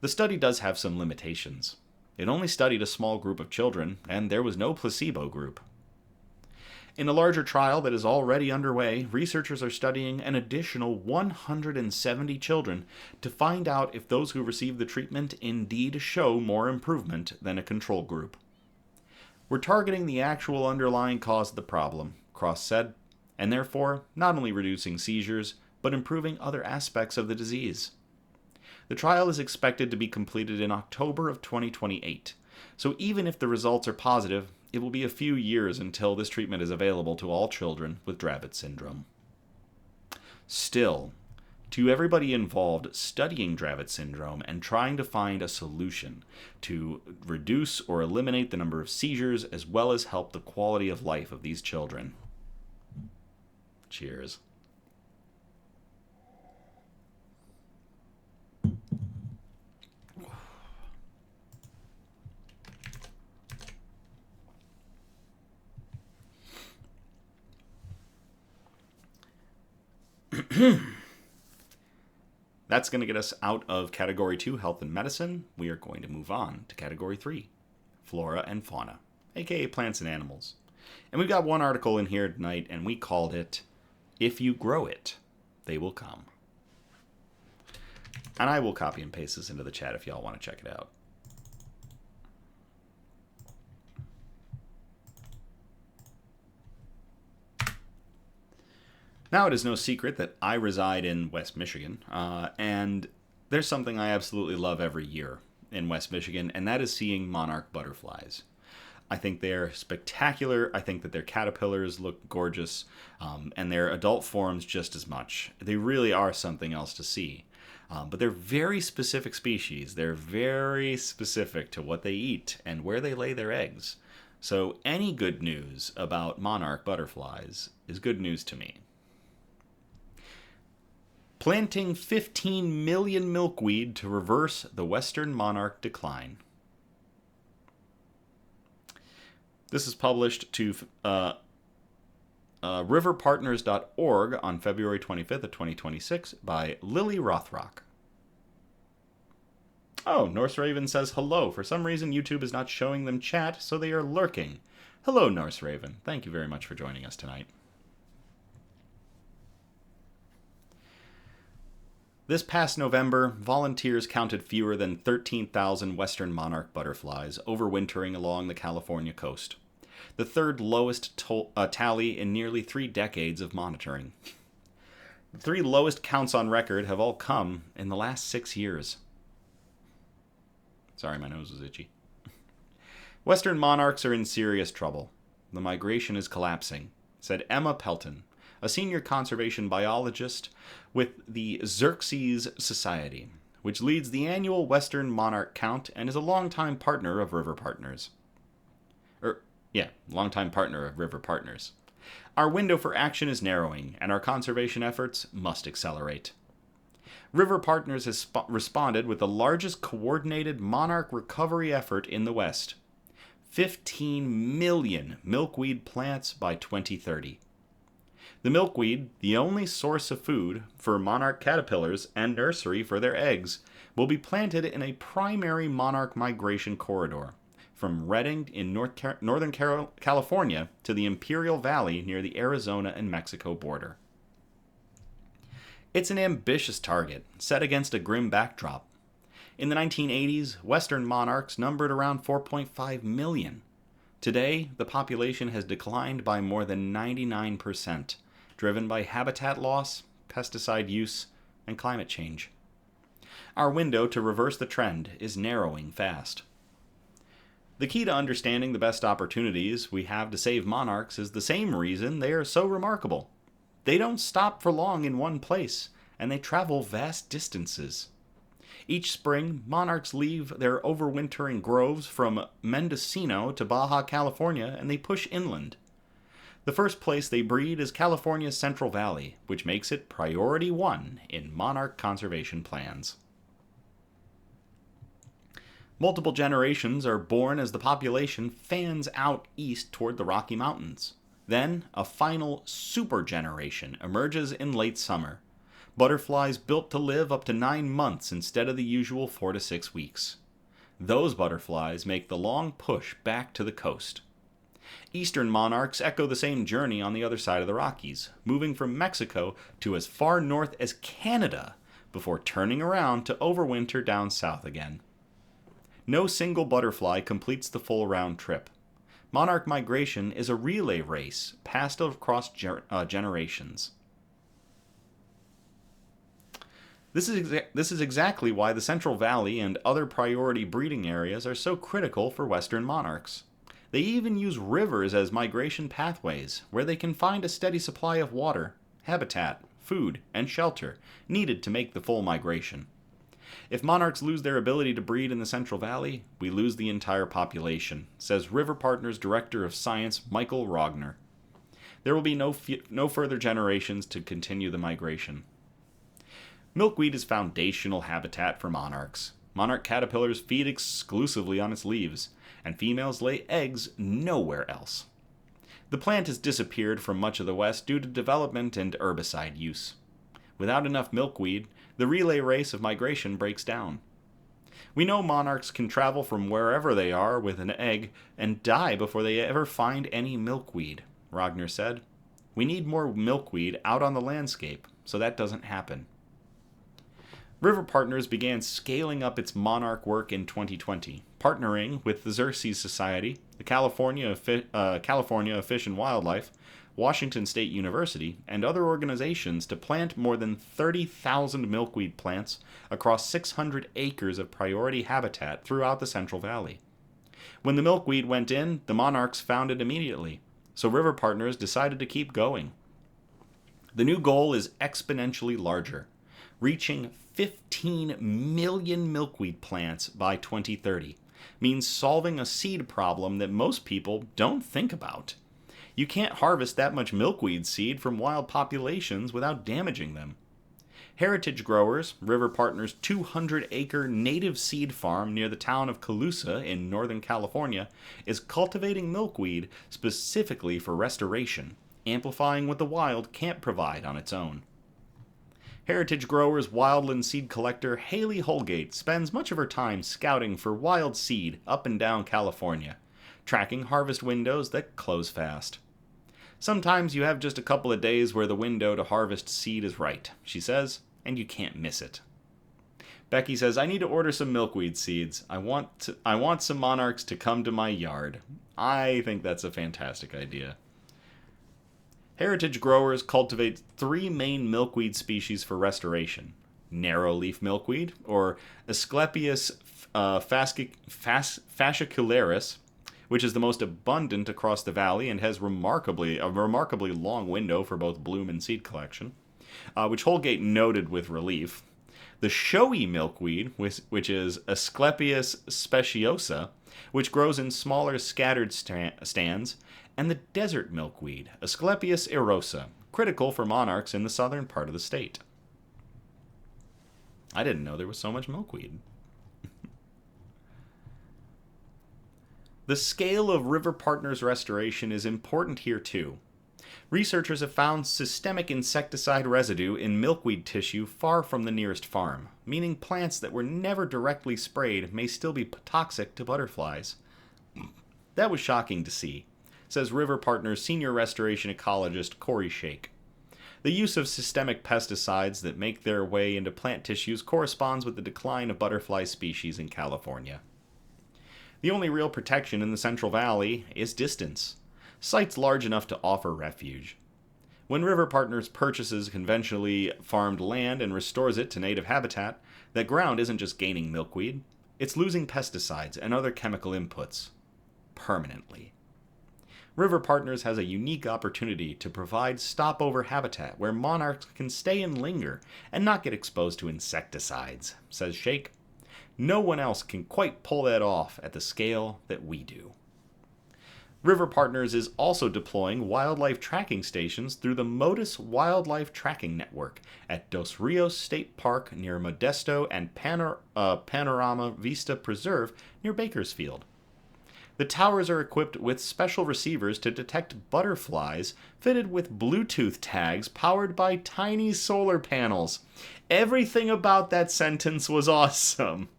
The study does have some limitations. It only studied a small group of children, and there was no placebo group. In a larger trial that is already underway, researchers are studying an additional 170 children to find out if those who receive the treatment indeed show more improvement than a control group. We're targeting the actual underlying cause of the problem, Cross said, and therefore not only reducing seizures, but improving other aspects of the disease. The trial is expected to be completed in October of 2028, so even if the results are positive, it will be a few years until this treatment is available to all children with Dravet syndrome. Still, to everybody involved studying Dravet syndrome and trying to find a solution to reduce or eliminate the number of seizures as well as help the quality of life of these children. Cheers. That's going to get us out of Category 2, Health and Medicine. We are going to move on to Category 3, Flora and Fauna, aka Plants and Animals. And we've got one article in here tonight, and we called it, If You Grow It, They Will Come. And I will copy and paste this into the chat if y'all want to check it out. Now, it is no secret that I reside in West Michigan, and there's something I absolutely love every year in West Michigan, and that is seeing monarch butterflies. I think they're spectacular. I think that their caterpillars look gorgeous, and their adult forms just as much. They really are something else to see. But they're very specific species. They're very specific to what they eat and where they lay their eggs. So any good news about monarch butterflies is good news to me. Planting 15 million milkweed to reverse the western monarch decline. This is published to riverpartners.org on February 25th of 2026 by Lily Rothrock. Oh, Norse Raven says hello. For some reason, YouTube is not showing them chat, so they are lurking. Hello, Norse Raven. Thank you very much for joining us tonight. This past November, volunteers counted fewer than 13,000 western monarch butterflies overwintering along the California coast, the third lowest tally in nearly 3 decades of monitoring. The 3 lowest counts on record have all come in the last 6 years. Sorry, my nose was itchy. Western monarchs are in serious trouble. The migration is collapsing, said Emma Pelton, a senior conservation biologist with the Xerxes Society, which leads the annual Western monarch count and is a longtime partner of River Partners. Longtime partner of River Partners. Our window for action is narrowing, and our conservation efforts must accelerate. River Partners has responded with the largest coordinated monarch recovery effort in the West. 15 million milkweed plants by 2030. The milkweed, the only source of food for monarch caterpillars and nursery for their eggs, will be planted in a primary monarch migration corridor, from Redding in Northern California to the Imperial Valley near the Arizona and Mexico border. It's an ambitious target, set against a grim backdrop. In the 1980s, Western monarchs numbered around 4.5 million. Today, the population has declined by more than 99%, driven by habitat loss, pesticide use, and climate change. Our window to reverse the trend is narrowing fast. The key to understanding the best opportunities we have to save monarchs is the same reason they are so remarkable. They don't stop for long in one place, and they travel vast distances. Each spring, monarchs leave their overwintering groves from Mendocino to Baja California, and they push inland. The first place they breed is California's Central Valley, which makes it priority 1 in monarch conservation plans. Multiple generations are born as the population fans out east toward the Rocky Mountains. Then, a final super generation emerges in late summer. Butterflies built to live up to 9 months instead of the usual 4 to 6 weeks. Those butterflies make the long push back to the coast. Eastern monarchs echo the same journey on the other side of the Rockies, moving from Mexico to as far north as Canada before turning around to overwinter down south again. No single butterfly completes the full round trip. Monarch migration is a relay race passed across generations. This is exactly why the Central Valley and other priority breeding areas are so critical for Western monarchs. They even use rivers as migration pathways, where they can find a steady supply of water, habitat, food, and shelter needed to make the full migration. If monarchs lose their ability to breed in the Central Valley, we lose the entire population, says River Partners Director of Science Michael Rogner. There will be no further generations to continue the migration. Milkweed is foundational habitat for monarchs. Monarch caterpillars feed exclusively on its leaves, and females lay eggs nowhere else. The plant has disappeared from much of the West due to development and herbicide use. Without enough milkweed, the relay race of migration breaks down. We know monarchs can travel from wherever they are with an egg and die before they ever find any milkweed, Rogner said. We need more milkweed out on the landscape, so that doesn't happen. River Partners began scaling up its monarch work in 2020, partnering with the Xerces Society, the California of Fish and Wildlife, Washington State University, and other organizations to plant more than 30,000 milkweed plants across 600 acres of priority habitat throughout the Central Valley. When the milkweed went in, the monarchs found it immediately, so River Partners decided to keep going. The new goal is exponentially larger, reaching 15 million milkweed plants by 2030, means solving a seed problem that most people don't think about. You can't harvest that much milkweed seed from wild populations without damaging them. Heritage Growers, River Partners' 200-acre native seed farm near the town of Colusa in Northern California, is cultivating milkweed specifically for restoration, amplifying what the wild can't provide on its own. Heritage Growers wildland seed collector Haley Holgate spends much of her time scouting for wild seed up and down California, tracking harvest windows that close fast. Sometimes you have just a couple of days where the window to harvest seed is right, she says, and you can't miss it. Becky says, I need to order some milkweed seeds. I want some monarchs to come to my yard. I think that's a fantastic idea. Heritage Growers cultivate 3 main milkweed species for restoration. Narrow-leaf milkweed, or Asclepias fascicularis, which is the most abundant across the valley and has a remarkably long window for both bloom and seed collection, which Holgate noted with relief. The showy milkweed, which is Asclepias speciosa, which grows in smaller scattered stands, and the desert milkweed, Asclepias erosa, critical for monarchs in the southern part of the state. I didn't know there was so much milkweed. The scale of River Partners restoration is important here too. Researchers have found systemic insecticide residue in milkweed tissue far from the nearest farm, meaning plants that were never directly sprayed may still be toxic to butterflies. That was shocking to see, says River Partners senior restoration ecologist Corey Shake. The use of systemic pesticides that make their way into plant tissues corresponds with the decline of butterfly species in California. The only real protection in the Central Valley is distance. Sites large enough to offer refuge. When River Partners purchases conventionally farmed land and restores it to native habitat, that ground isn't just gaining milkweed, it's losing pesticides and other chemical inputs. Permanently. River Partners has a unique opportunity to provide stopover habitat where monarchs can stay and linger and not get exposed to insecticides, says Shake. No one else can quite pull that off at the scale that we do. River Partners is also deploying wildlife tracking stations through the Modus Wildlife Tracking Network at Dos Rios State Park near Modesto and Panorama Vista Preserve near Bakersfield. The towers are equipped with special receivers to detect butterflies fitted with Bluetooth tags powered by tiny solar panels. Everything about that sentence was awesome.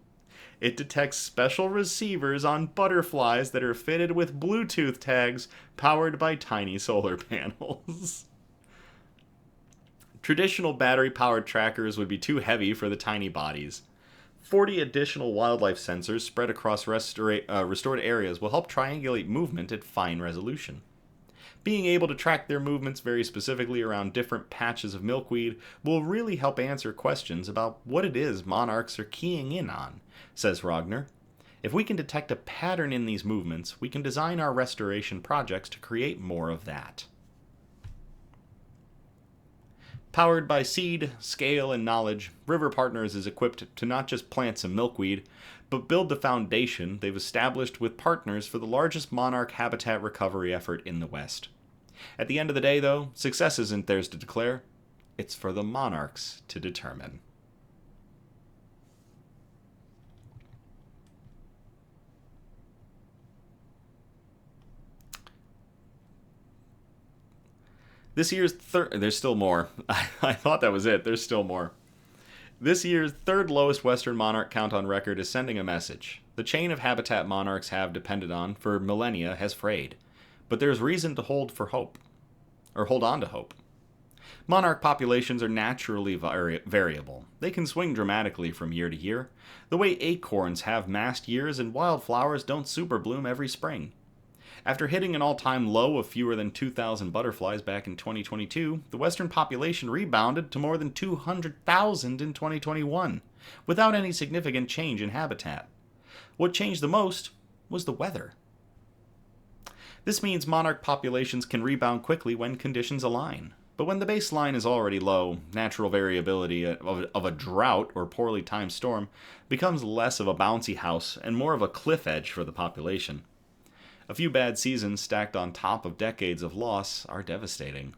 It detects special receivers on butterflies that are fitted with Bluetooth tags powered by tiny solar panels. Traditional battery-powered trackers would be too heavy for the tiny bodies. 40 additional wildlife sensors spread across restored areas will help triangulate movement at fine resolution. Being able to track their movements very specifically around different patches of milkweed will really help answer questions about what it is monarchs are keying in on, says Rogner. If we can detect a pattern in these movements, we can design our restoration projects to create more of that. Powered by seed, scale, and knowledge, River Partners is equipped to not just plant some milkweed, but build the foundation they've established with partners for the largest monarch habitat recovery effort in the West. At the end of the day, though, success isn't theirs to declare. It's for the monarchs to determine. This year's there's still more. I thought that was it. There's still more. This year's third lowest western monarch count on record is sending a message. The chain of habitat monarchs have depended on for millennia has frayed, but there's reason to hold on to hope. Monarch populations are naturally variable. They can swing dramatically from year to year, the way acorns have mast years and wildflowers don't super bloom every spring. After hitting an all-time low of fewer than 2,000 butterflies back in 2022, the western population rebounded to more than 200,000 in 2021, without any significant change in habitat. What changed the most was the weather. This means monarch populations can rebound quickly when conditions align. But when the baseline is already low, natural variability of a drought or poorly timed storm becomes less of a bouncy house and more of a cliff edge for the population. A few bad seasons stacked on top of decades of loss are devastating.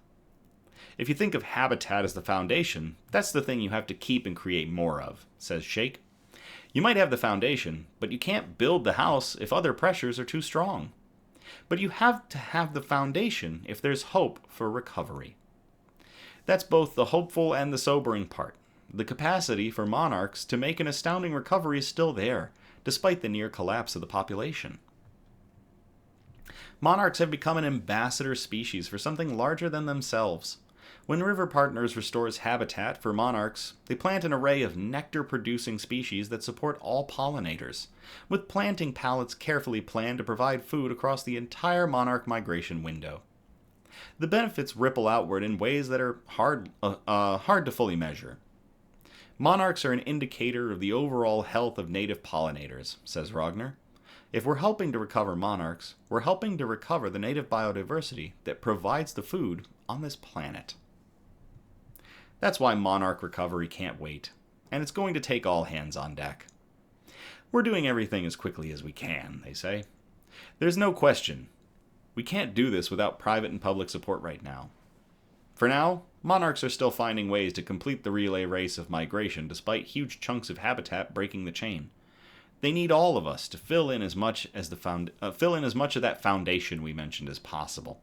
If you think of habitat as the foundation, that's the thing you have to keep and create more of, says Shake. You might have the foundation, but you can't build the house if other pressures are too strong. But you have to have the foundation if there's hope for recovery. That's both the hopeful and the sobering part. The capacity for monarchs to make an astounding recovery is still there, despite the near collapse of the population. Monarchs have become an ambassador species for something larger than themselves. When River Partners restores habitat for monarchs, they plant an array of nectar-producing species that support all pollinators, with planting pallets carefully planned to provide food across the entire monarch migration window. The benefits ripple outward in ways that are hard to fully measure. Monarchs are an indicator of the overall health of native pollinators, says Rogner. If we're helping to recover monarchs, we're helping to recover the native biodiversity that provides the food on this planet. That's why monarch recovery can't wait, and it's going to take all hands on deck. We're doing everything as quickly as we can, they say. There's no question. We can't do this without private and public support right now. For now, monarchs are still finding ways to complete the relay race of migration despite huge chunks of habitat breaking the chain. They need all of us to fill in as much of that foundation we mentioned as possible.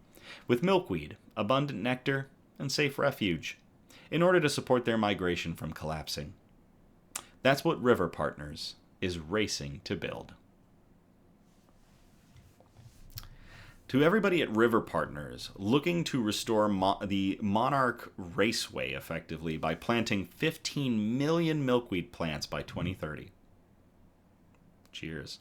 with milkweed, abundant nectar, and safe refuge, in order to support their migration from collapsing. That's what River Partners is racing to build. To everybody at River Partners looking to restore the Monarch Raceway effectively by planting 15 million milkweed plants by 2030. Cheers.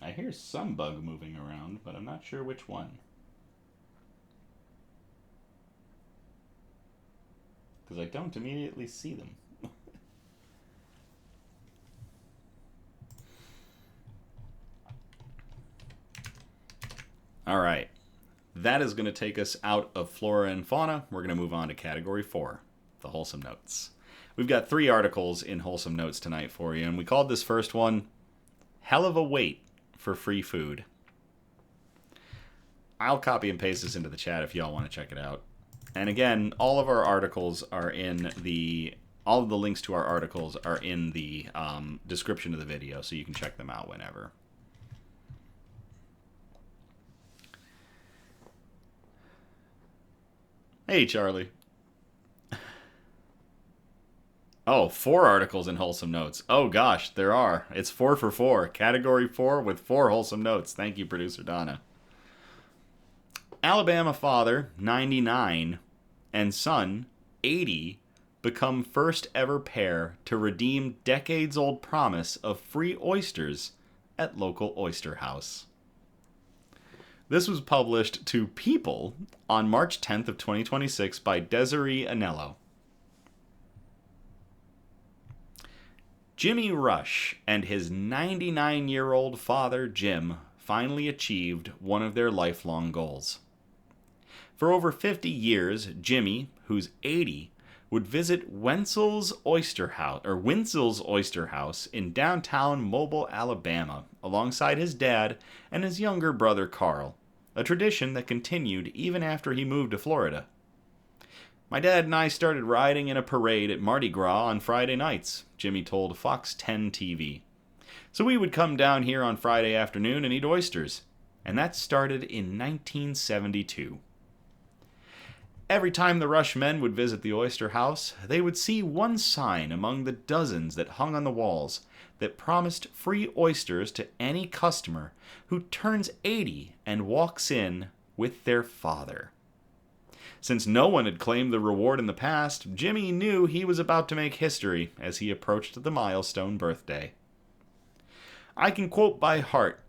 I hear some bug moving around, but I'm not sure which one. Because I don't immediately see them. All right. That is going to take us out of flora and fauna. We're going to move on to category 4, the wholesome notes. We've got 3 articles in wholesome notes tonight for you, and we called this first one Hell of a Wait for Free Food. I'll copy and paste this into the chat if y'all want to check it out. And again, all of our articles are in the... all of the links to our articles are in the description of the video, so you can check them out whenever. Hey, Charlie. Oh, 4 articles in wholesome notes. Oh gosh, there are. It's 4 for 4. Category 4 with 4 wholesome notes. Thank you, producer Donna. Alabama father, 99, and son, 80, become first ever pair to redeem decades-old promise of free oysters at local oyster house. This was published to People on March 10th of 2026 by Desiree Anello. Jimmy Rush and his 99-year-old father, Jim, finally achieved one of their lifelong goals. For over 50 years, Jimmy, who's 80, would visit Wintzell's Oyster House in downtown Mobile, Alabama, alongside his dad and his younger brother Carl, a tradition that continued even after he moved to Florida. My dad and I started riding in a parade at Mardi Gras on Friday nights, Jimmy told Fox 10 TV. So we would come down here on Friday afternoon and eat oysters, and that started in 1972. Every time the Rush men would visit the oyster house, they would see one sign among the dozens that hung on the walls that promised free oysters to any customer who turns 80 and walks in with their father. Since no one had claimed the reward in the past, Jimmy knew he was about to make history as he approached the milestone birthday. I can quote by heart,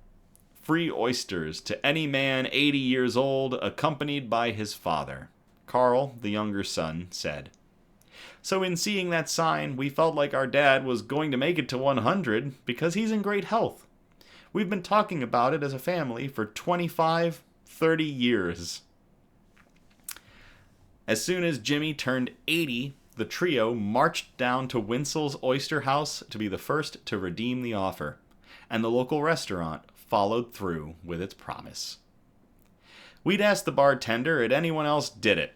"Free oysters to any man 80 years old accompanied by his father," Carl, the younger son, said. So in seeing that sign, we felt like our dad was going to make it to 100 because he's in great health. We've been talking about it as a family for 25, 30 years. As soon as Jimmy turned 80, the trio marched down to Wintzell's Oyster House to be the first to redeem the offer, and the local restaurant followed through with its promise. We'd asked the bartender had anyone else did it.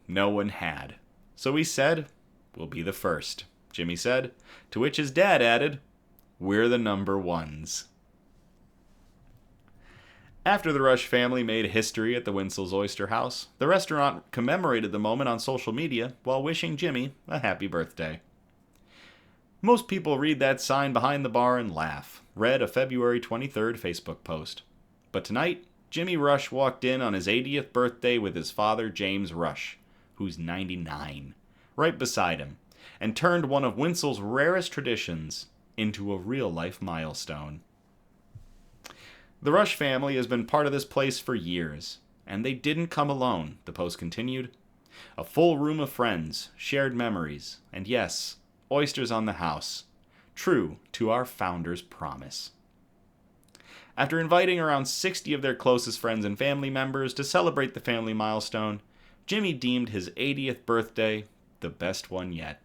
No one had. So we said, "We'll be the first," Jimmy said, to which his dad added, "We're the number ones." After the Rush family made history at the Wintzell's Oyster House, the restaurant commemorated the moment on social media while wishing Jimmy a happy birthday. Most people read that sign behind the bar and laugh, read a February 23rd Facebook post. But tonight, Jimmy Rush walked in on his 80th birthday with his father, James Rush, who's 99, right beside him, and turned one of Wintzell's rarest traditions into a real-life milestone. The Rush family has been part of this place for years, and they didn't come alone, the post continued. A full room of friends, shared memories, and yes, oysters on the house, true to our founder's promise. After inviting around 60 of their closest friends and family members to celebrate the family milestone, Jimmy deemed his 80th birthday the best one yet.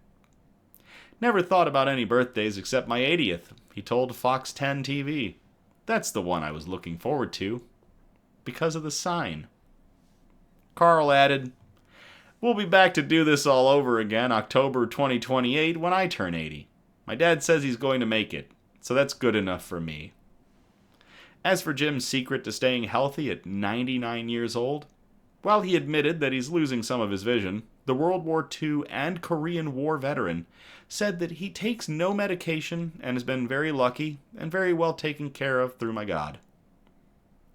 "Never thought about any birthdays except my 80th, he told Fox 10 TV. "That's the one I was looking forward to, because of the sign." Carl added, We'll be back to do this all over again October 2028 when I turn 80. My dad says he's going to make it, so that's good enough for me. As for Jim's secret to staying healthy at 99 years old, while he admitted that he's losing some of his vision, the World War II and Korean War veteran said that he takes no medication and has been very lucky and very well taken care of through my God.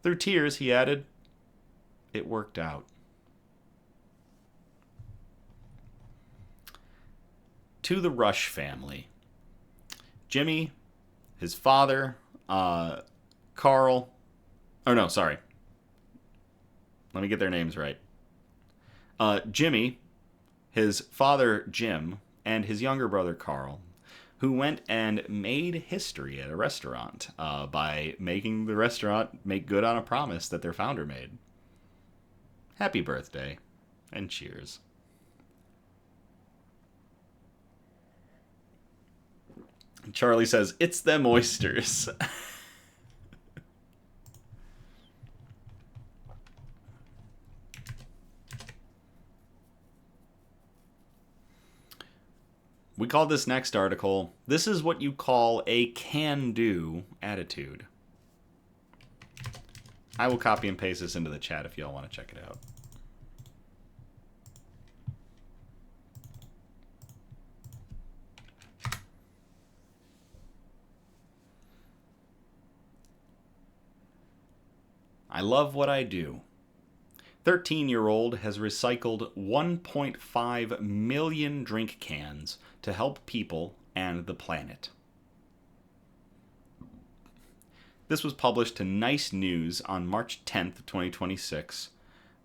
Through tears, he added, "It worked out." To the Rush family. Jimmy, his father, Carl, oh no, sorry. Let me get their names right. Jimmy, his father Jim, and his younger brother Carl, who went and made history at a restaurant by making the restaurant make good on a promise that their founder made. Happy birthday, and cheers. Charlie says, "It's them oysters." We call this next article, "This is what you call a can-do attitude." I will copy and paste this into the chat if y'all want to check it out. I love what I do. 13-year-old has recycled 1.5 million drink cans to help people and the planet. This was published to Nice News on March 10th, 2026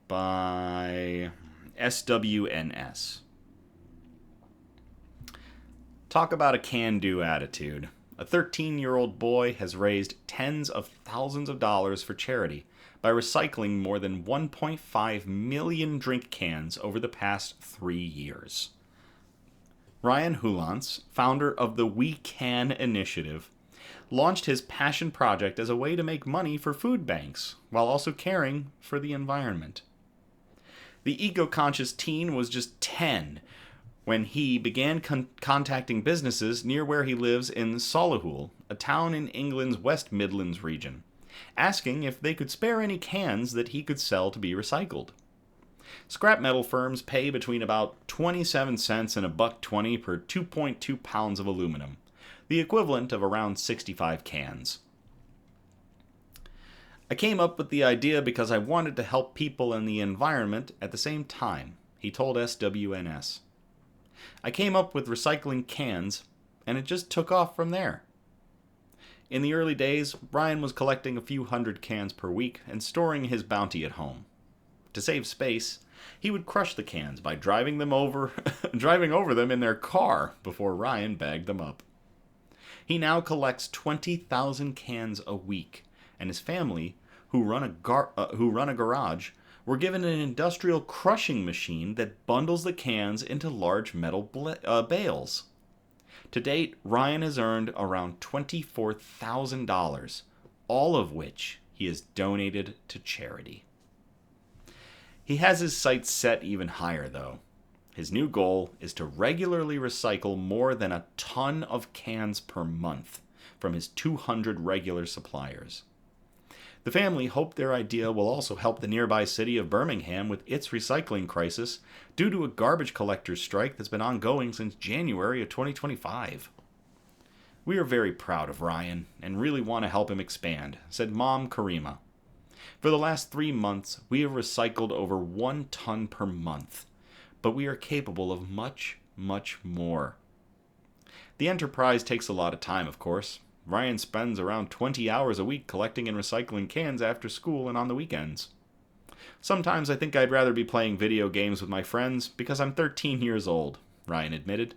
by SWNS. Talk about a can-do attitude. A 13-year-old boy has raised tens of thousands of dollars for charity by recycling more than 1.5 million drink cans over the past 3 years. Ryan Hulance, founder of the We Can initiative, launched his passion project as a way to make money for food banks, while also caring for the environment. The eco-conscious teen was just 10 when he began contacting businesses near where he lives in Solihull, a town in England's West Midlands region, asking if they could spare any cans that he could sell to be recycled. Scrap metal firms pay between about 27 cents and $1.20 per 2.2 pounds of aluminum, the equivalent of around 65 cans. I came up with the idea because I wanted to help people and the environment at the same time, he told SWNS. I came up with recycling cans, and it just took off from there. In the early days, Ryan was collecting a few hundred cans per week and storing his bounty at home. To save space, he would crush the cans by driving over them in their car before Ryan bagged them up. He now collects 20,000 cans a week, and his family, who run a garage, were given an industrial crushing machine that bundles the cans into large metal bales. To date, Ryan has earned around $24,000, all of which he has donated to charity. He has his sights set even higher, though. His new goal is to regularly recycle more than a ton of cans per month from his 200 regular suppliers. The family hope their idea will also help the nearby city of Birmingham with its recycling crisis due to a garbage collectors strike that's been ongoing since January of 2025. We are very proud of Ryan and really want to help him expand, said Mom Karima. For the last 3 months, we have recycled over 1 ton per month, but we are capable of much, much more. The enterprise takes a lot of time, of course. Ryan spends around 20 hours a week collecting and recycling cans after school and on the weekends. Sometimes I think I'd rather be playing video games with my friends because I'm 13 years old, Ryan admitted.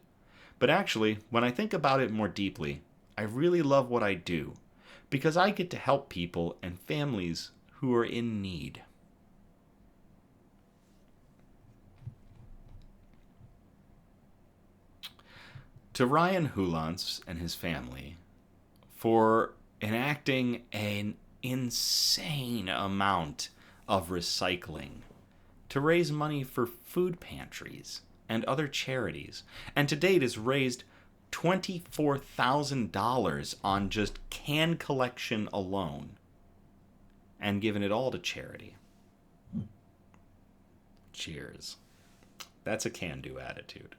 But actually, when I think about it more deeply, I really love what I do because I get to help people and families who are in need. To Ryan Hulance and his family, for enacting an insane amount of recycling to raise money for food pantries and other charities, and to date has raised $24,000 on just can collection alone, and given it all to charity. Cheers. That's a can-do attitude.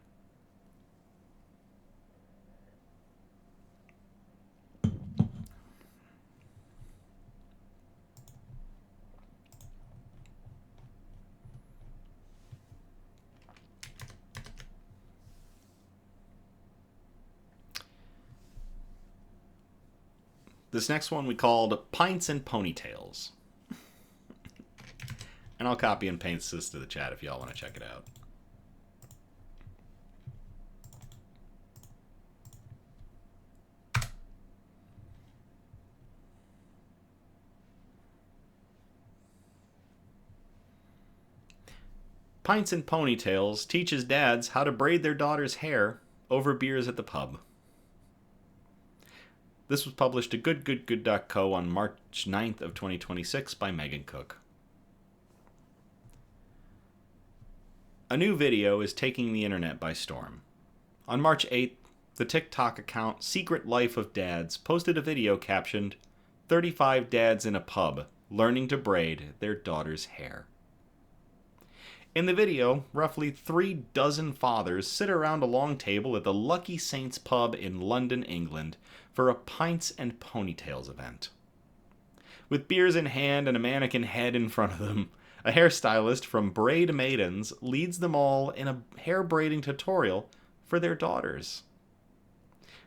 This next one we called Pints and Ponytails. And I'll copy and paste this to the chat if y'all want to check it out. Pints and Ponytails teaches dads how to braid their daughter's hair over beers at the pub. This was published to goodgoodgood.co on March 9th of 2026 by Megan Cook. A new video is taking the internet by storm. On March 8th, the TikTok account Secret Life of Dads posted a video captioned, 35 dads in a pub learning to braid their daughter's hair. In the video, roughly 36 fathers sit around a long table at the Lucky Saints pub in London, England, for a Pints and Ponytails event. With beers in hand and a mannequin head in front of them, a hairstylist from Braid Maidens leads them all in a hair braiding tutorial for their daughters.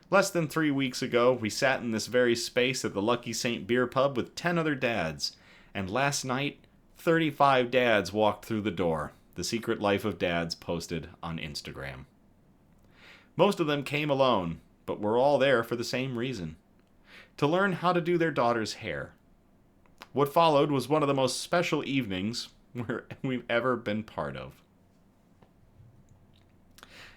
Less than 3 weeks ago, we sat in this very space at the Lucky Saint beer pub with 10 other dads, and last night, 35 dads walked through the door, the Secret Life of Dads posted on Instagram. Most of them came alone, but were all there for the same reason: to learn how to do their daughter's hair. What followed was one of the most special evenings we've ever been part of.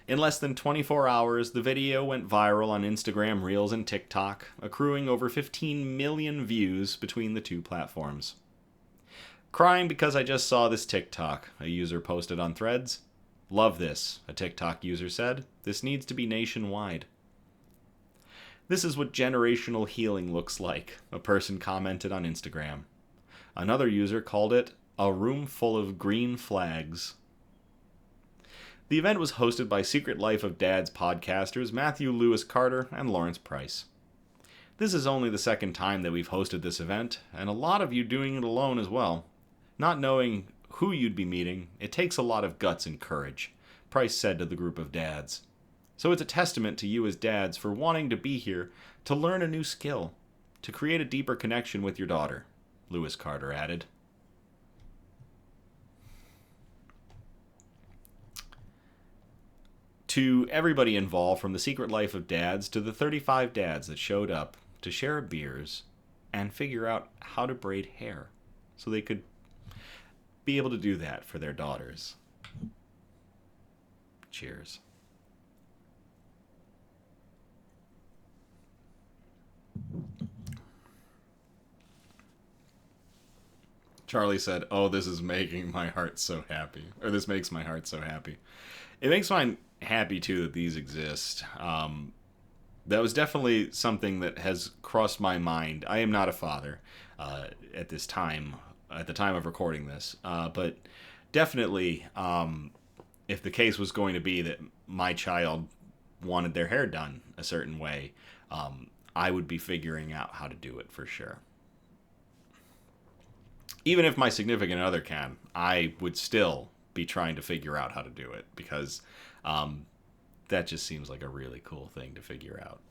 In less than 24 hours, the video went viral on Instagram Reels and TikTok, accruing over 15 million views between the two platforms. Crying because I just saw this TikTok, a user posted on Threads. Love this, a TikTok user said. This needs to be nationwide. This is what generational healing looks like, a person commented on Instagram. Another user called it a room full of green flags. The event was hosted by Secret Life of Dads podcasters Matthew Lewis Carter and Lawrence Price. This is only the second time that we've hosted this event, and a lot of you doing it alone as well. Not knowing who you'd be meeting, it takes a lot of guts and courage, Price said to the group of dads. So it's a testament to you as dads for wanting to be here to learn a new skill, to create a deeper connection with your daughter, Lewis Carter added. To everybody involved, from the Secret Life of Dads to the 35 dads that showed up to share beers and figure out how to braid hair so they could be able to do that for their daughters. Cheers. Charlie said, "Oh, this is making my heart so happy." Or this makes my heart so happy. It makes mine happy, too, that these exist. That was definitely something that has crossed my mind. I am not a father at this time, at the time of recording this. But definitely, if the case was going to be that my child wanted their hair done a certain way, I would be figuring out how to do it for sure. Even if my significant other can, I would still be trying to figure out how to do it, because that just seems like a really cool thing to figure out.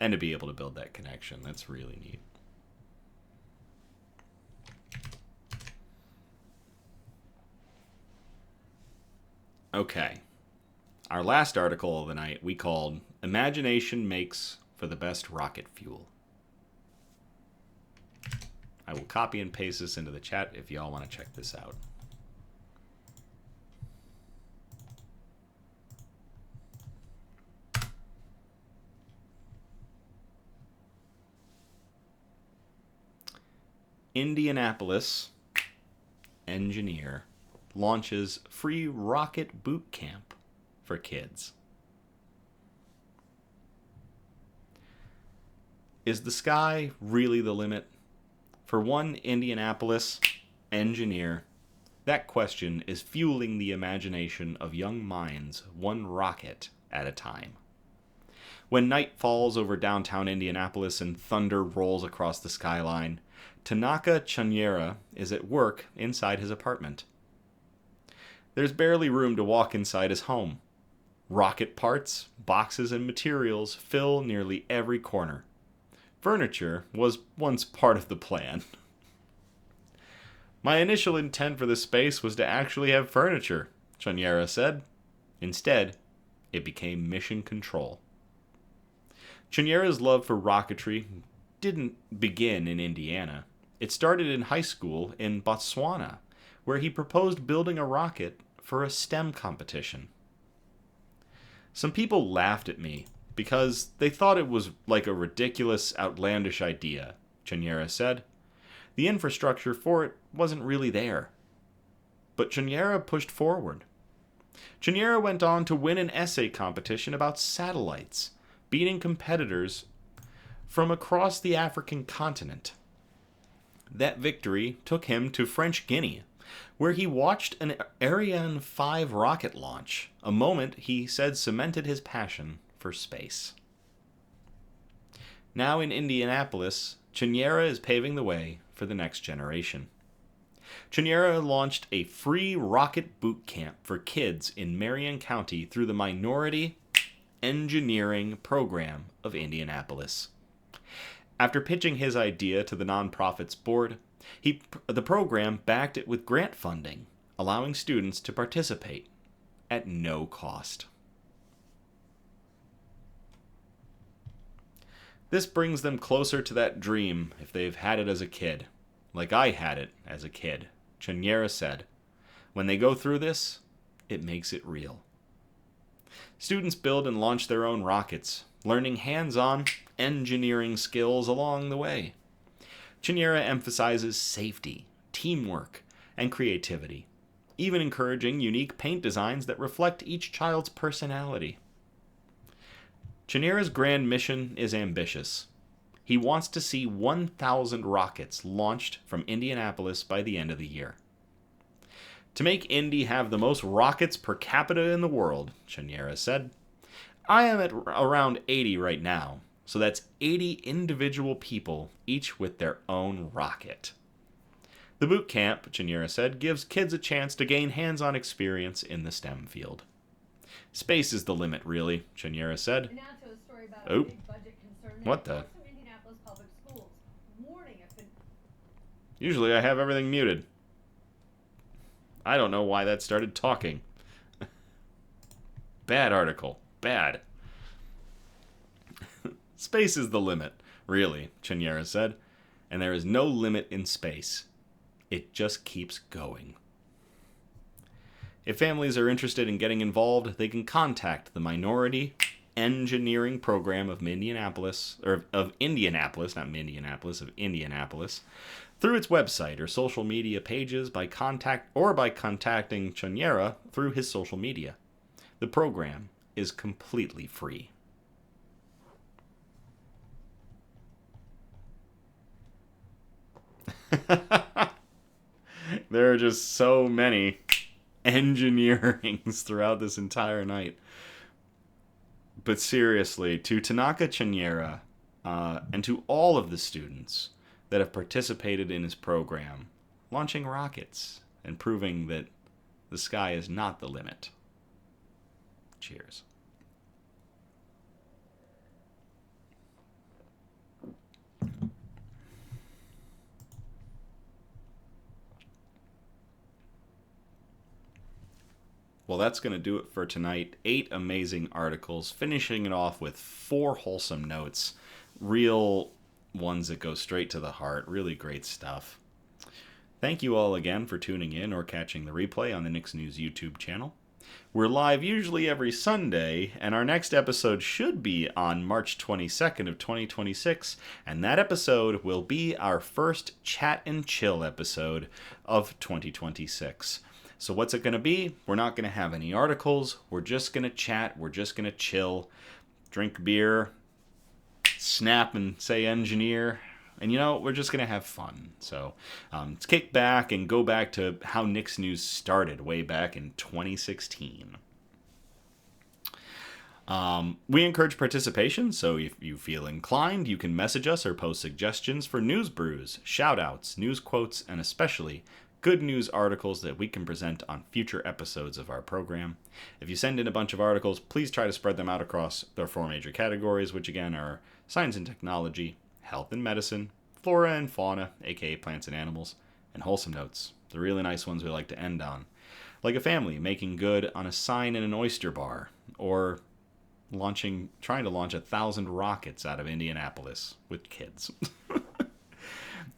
And to be able to build that connection, that's really neat. Okay. Our last article of the night we called Imagination Makes for the Best Rocket Fuel. I will copy and paste this into the chat if y'all want to check this out. Indianapolis engineer launches free rocket boot camp for kids. Is the sky really the limit? For one Indianapolis engineer, that question is fueling the imagination of young minds one rocket at a time. When night falls over downtown Indianapolis and thunder rolls across the skyline, Tanaka Chaniera is at work inside his apartment. There's barely room to walk inside his home. Rocket parts, boxes, and materials fill nearly every corner. Furniture was once part of the plan. My initial intent for the space was to actually have furniture, Chaniera said. Instead, it became mission control. Chaniera's love for rocketry didn't begin in Indiana. It started in high school in Botswana, where he proposed building a rocket for a STEM competition. Some people laughed at me because they thought it was like a ridiculous, outlandish idea, Chaniera said. The infrastructure for it wasn't really there. But Chaniera pushed forward. Chaniera went on to win an essay competition about satellites, beating competitors from across the African continent. That victory took him to French Guiana, where he watched an Ariane 5 rocket launch, a moment he said cemented his passion for space. Now in Indianapolis, Chaniera is paving the way for the next generation. Chaniera launched a free rocket boot camp for kids in Marion County through the Minority Engineering Program of Indianapolis. After pitching his idea to the nonprofit's board, the program backed it with grant funding, allowing students to participate at no cost. This brings them closer to that dream if they've had it as a kid. Like I had it as a kid, Chaniera said. When they go through this, it makes it real. Students build and launch their own rockets, learning hands-on engineering skills along the way. Chaniera emphasizes safety, teamwork, and creativity, even encouraging unique paint designs that reflect each child's personality. Chaniera's grand mission is ambitious. He wants to see 1,000 rockets launched from Indianapolis by the end of the year. To make Indy have the most rockets per capita in the world, Chaniera said, I am at around 80 right now, so that's 80 individual people, each with their own rocket. The boot camp, Chaniera said, gives kids a chance to gain hands-on experience in the STEM field. Space is the limit, really, Chaniera said. Oh, what the? Usually I have everything muted. I don't know why that started talking. Bad article. Bad. Space is the limit, really, Chaniera said. And there is no limit in space. It just keeps going. If families are interested in getting involved, they can contact the Minority Engineering Program of Indianapolis, of Indianapolis, through its website or social media pages by contacting Chaniera through his social media. The program is completely free. There are just so many engineerings throughout this entire night. But seriously, to Tanaka Chaniera and to all of the students that have participated in his program, launching rockets and proving that the sky is not the limit. Cheers. Well, that's going to do it for tonight. 8 amazing articles, finishing it off with 4 wholesome notes. Real ones that go straight to the heart. Really great stuff. Thank you all again for tuning in or catching the replay on the Nick's News YouTube channel. We're live usually every Sunday, and our next episode should be on March 22nd of 2026, and that episode will be our first Chat and Chill episode of 2026. So what's it going to be? We're not going to have any articles. We're just going to chat. We're just going to chill, drink beer, snap and say engineer. And we're just going to have fun. So let's kick back and go back to how Nick's News started way back in 2016. We encourage participation, so if you feel inclined, you can message us or post suggestions for news brews, shoutouts, news quotes, and especially good news articles that we can present on future episodes of our program. If you send in a bunch of articles, please try to spread them out across their 4 major categories, which again are science and technology, health and medicine, flora and fauna, aka plants and animals, and wholesome notes, the really nice ones we like to end on. Like a family making good on a sign in an oyster bar, or trying to launch 1,000 rockets out of Indianapolis with kids.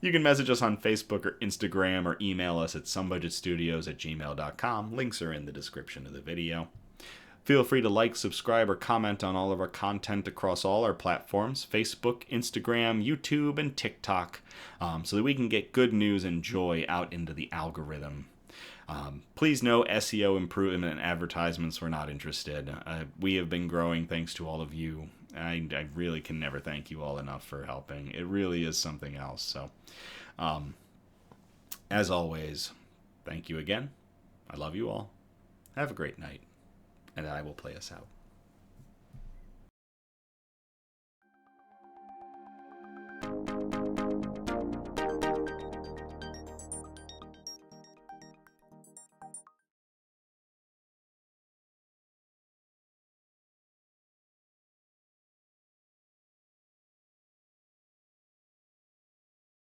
You can message us on Facebook or Instagram or email us at somebudgetstudios@gmail.com. Links are in the description of the video. Feel free to like, subscribe, or comment on all of our content across all our platforms, Facebook, Instagram, YouTube, and TikTok, so that we can get good news and joy out into the algorithm. Please know SEO improvement and advertisements, we're not interested. We have been growing thanks to all of you. I really can never thank you all enough for helping. It really is something else. So, as always, thank you again. I love you all. Have a great night. And I will play us out.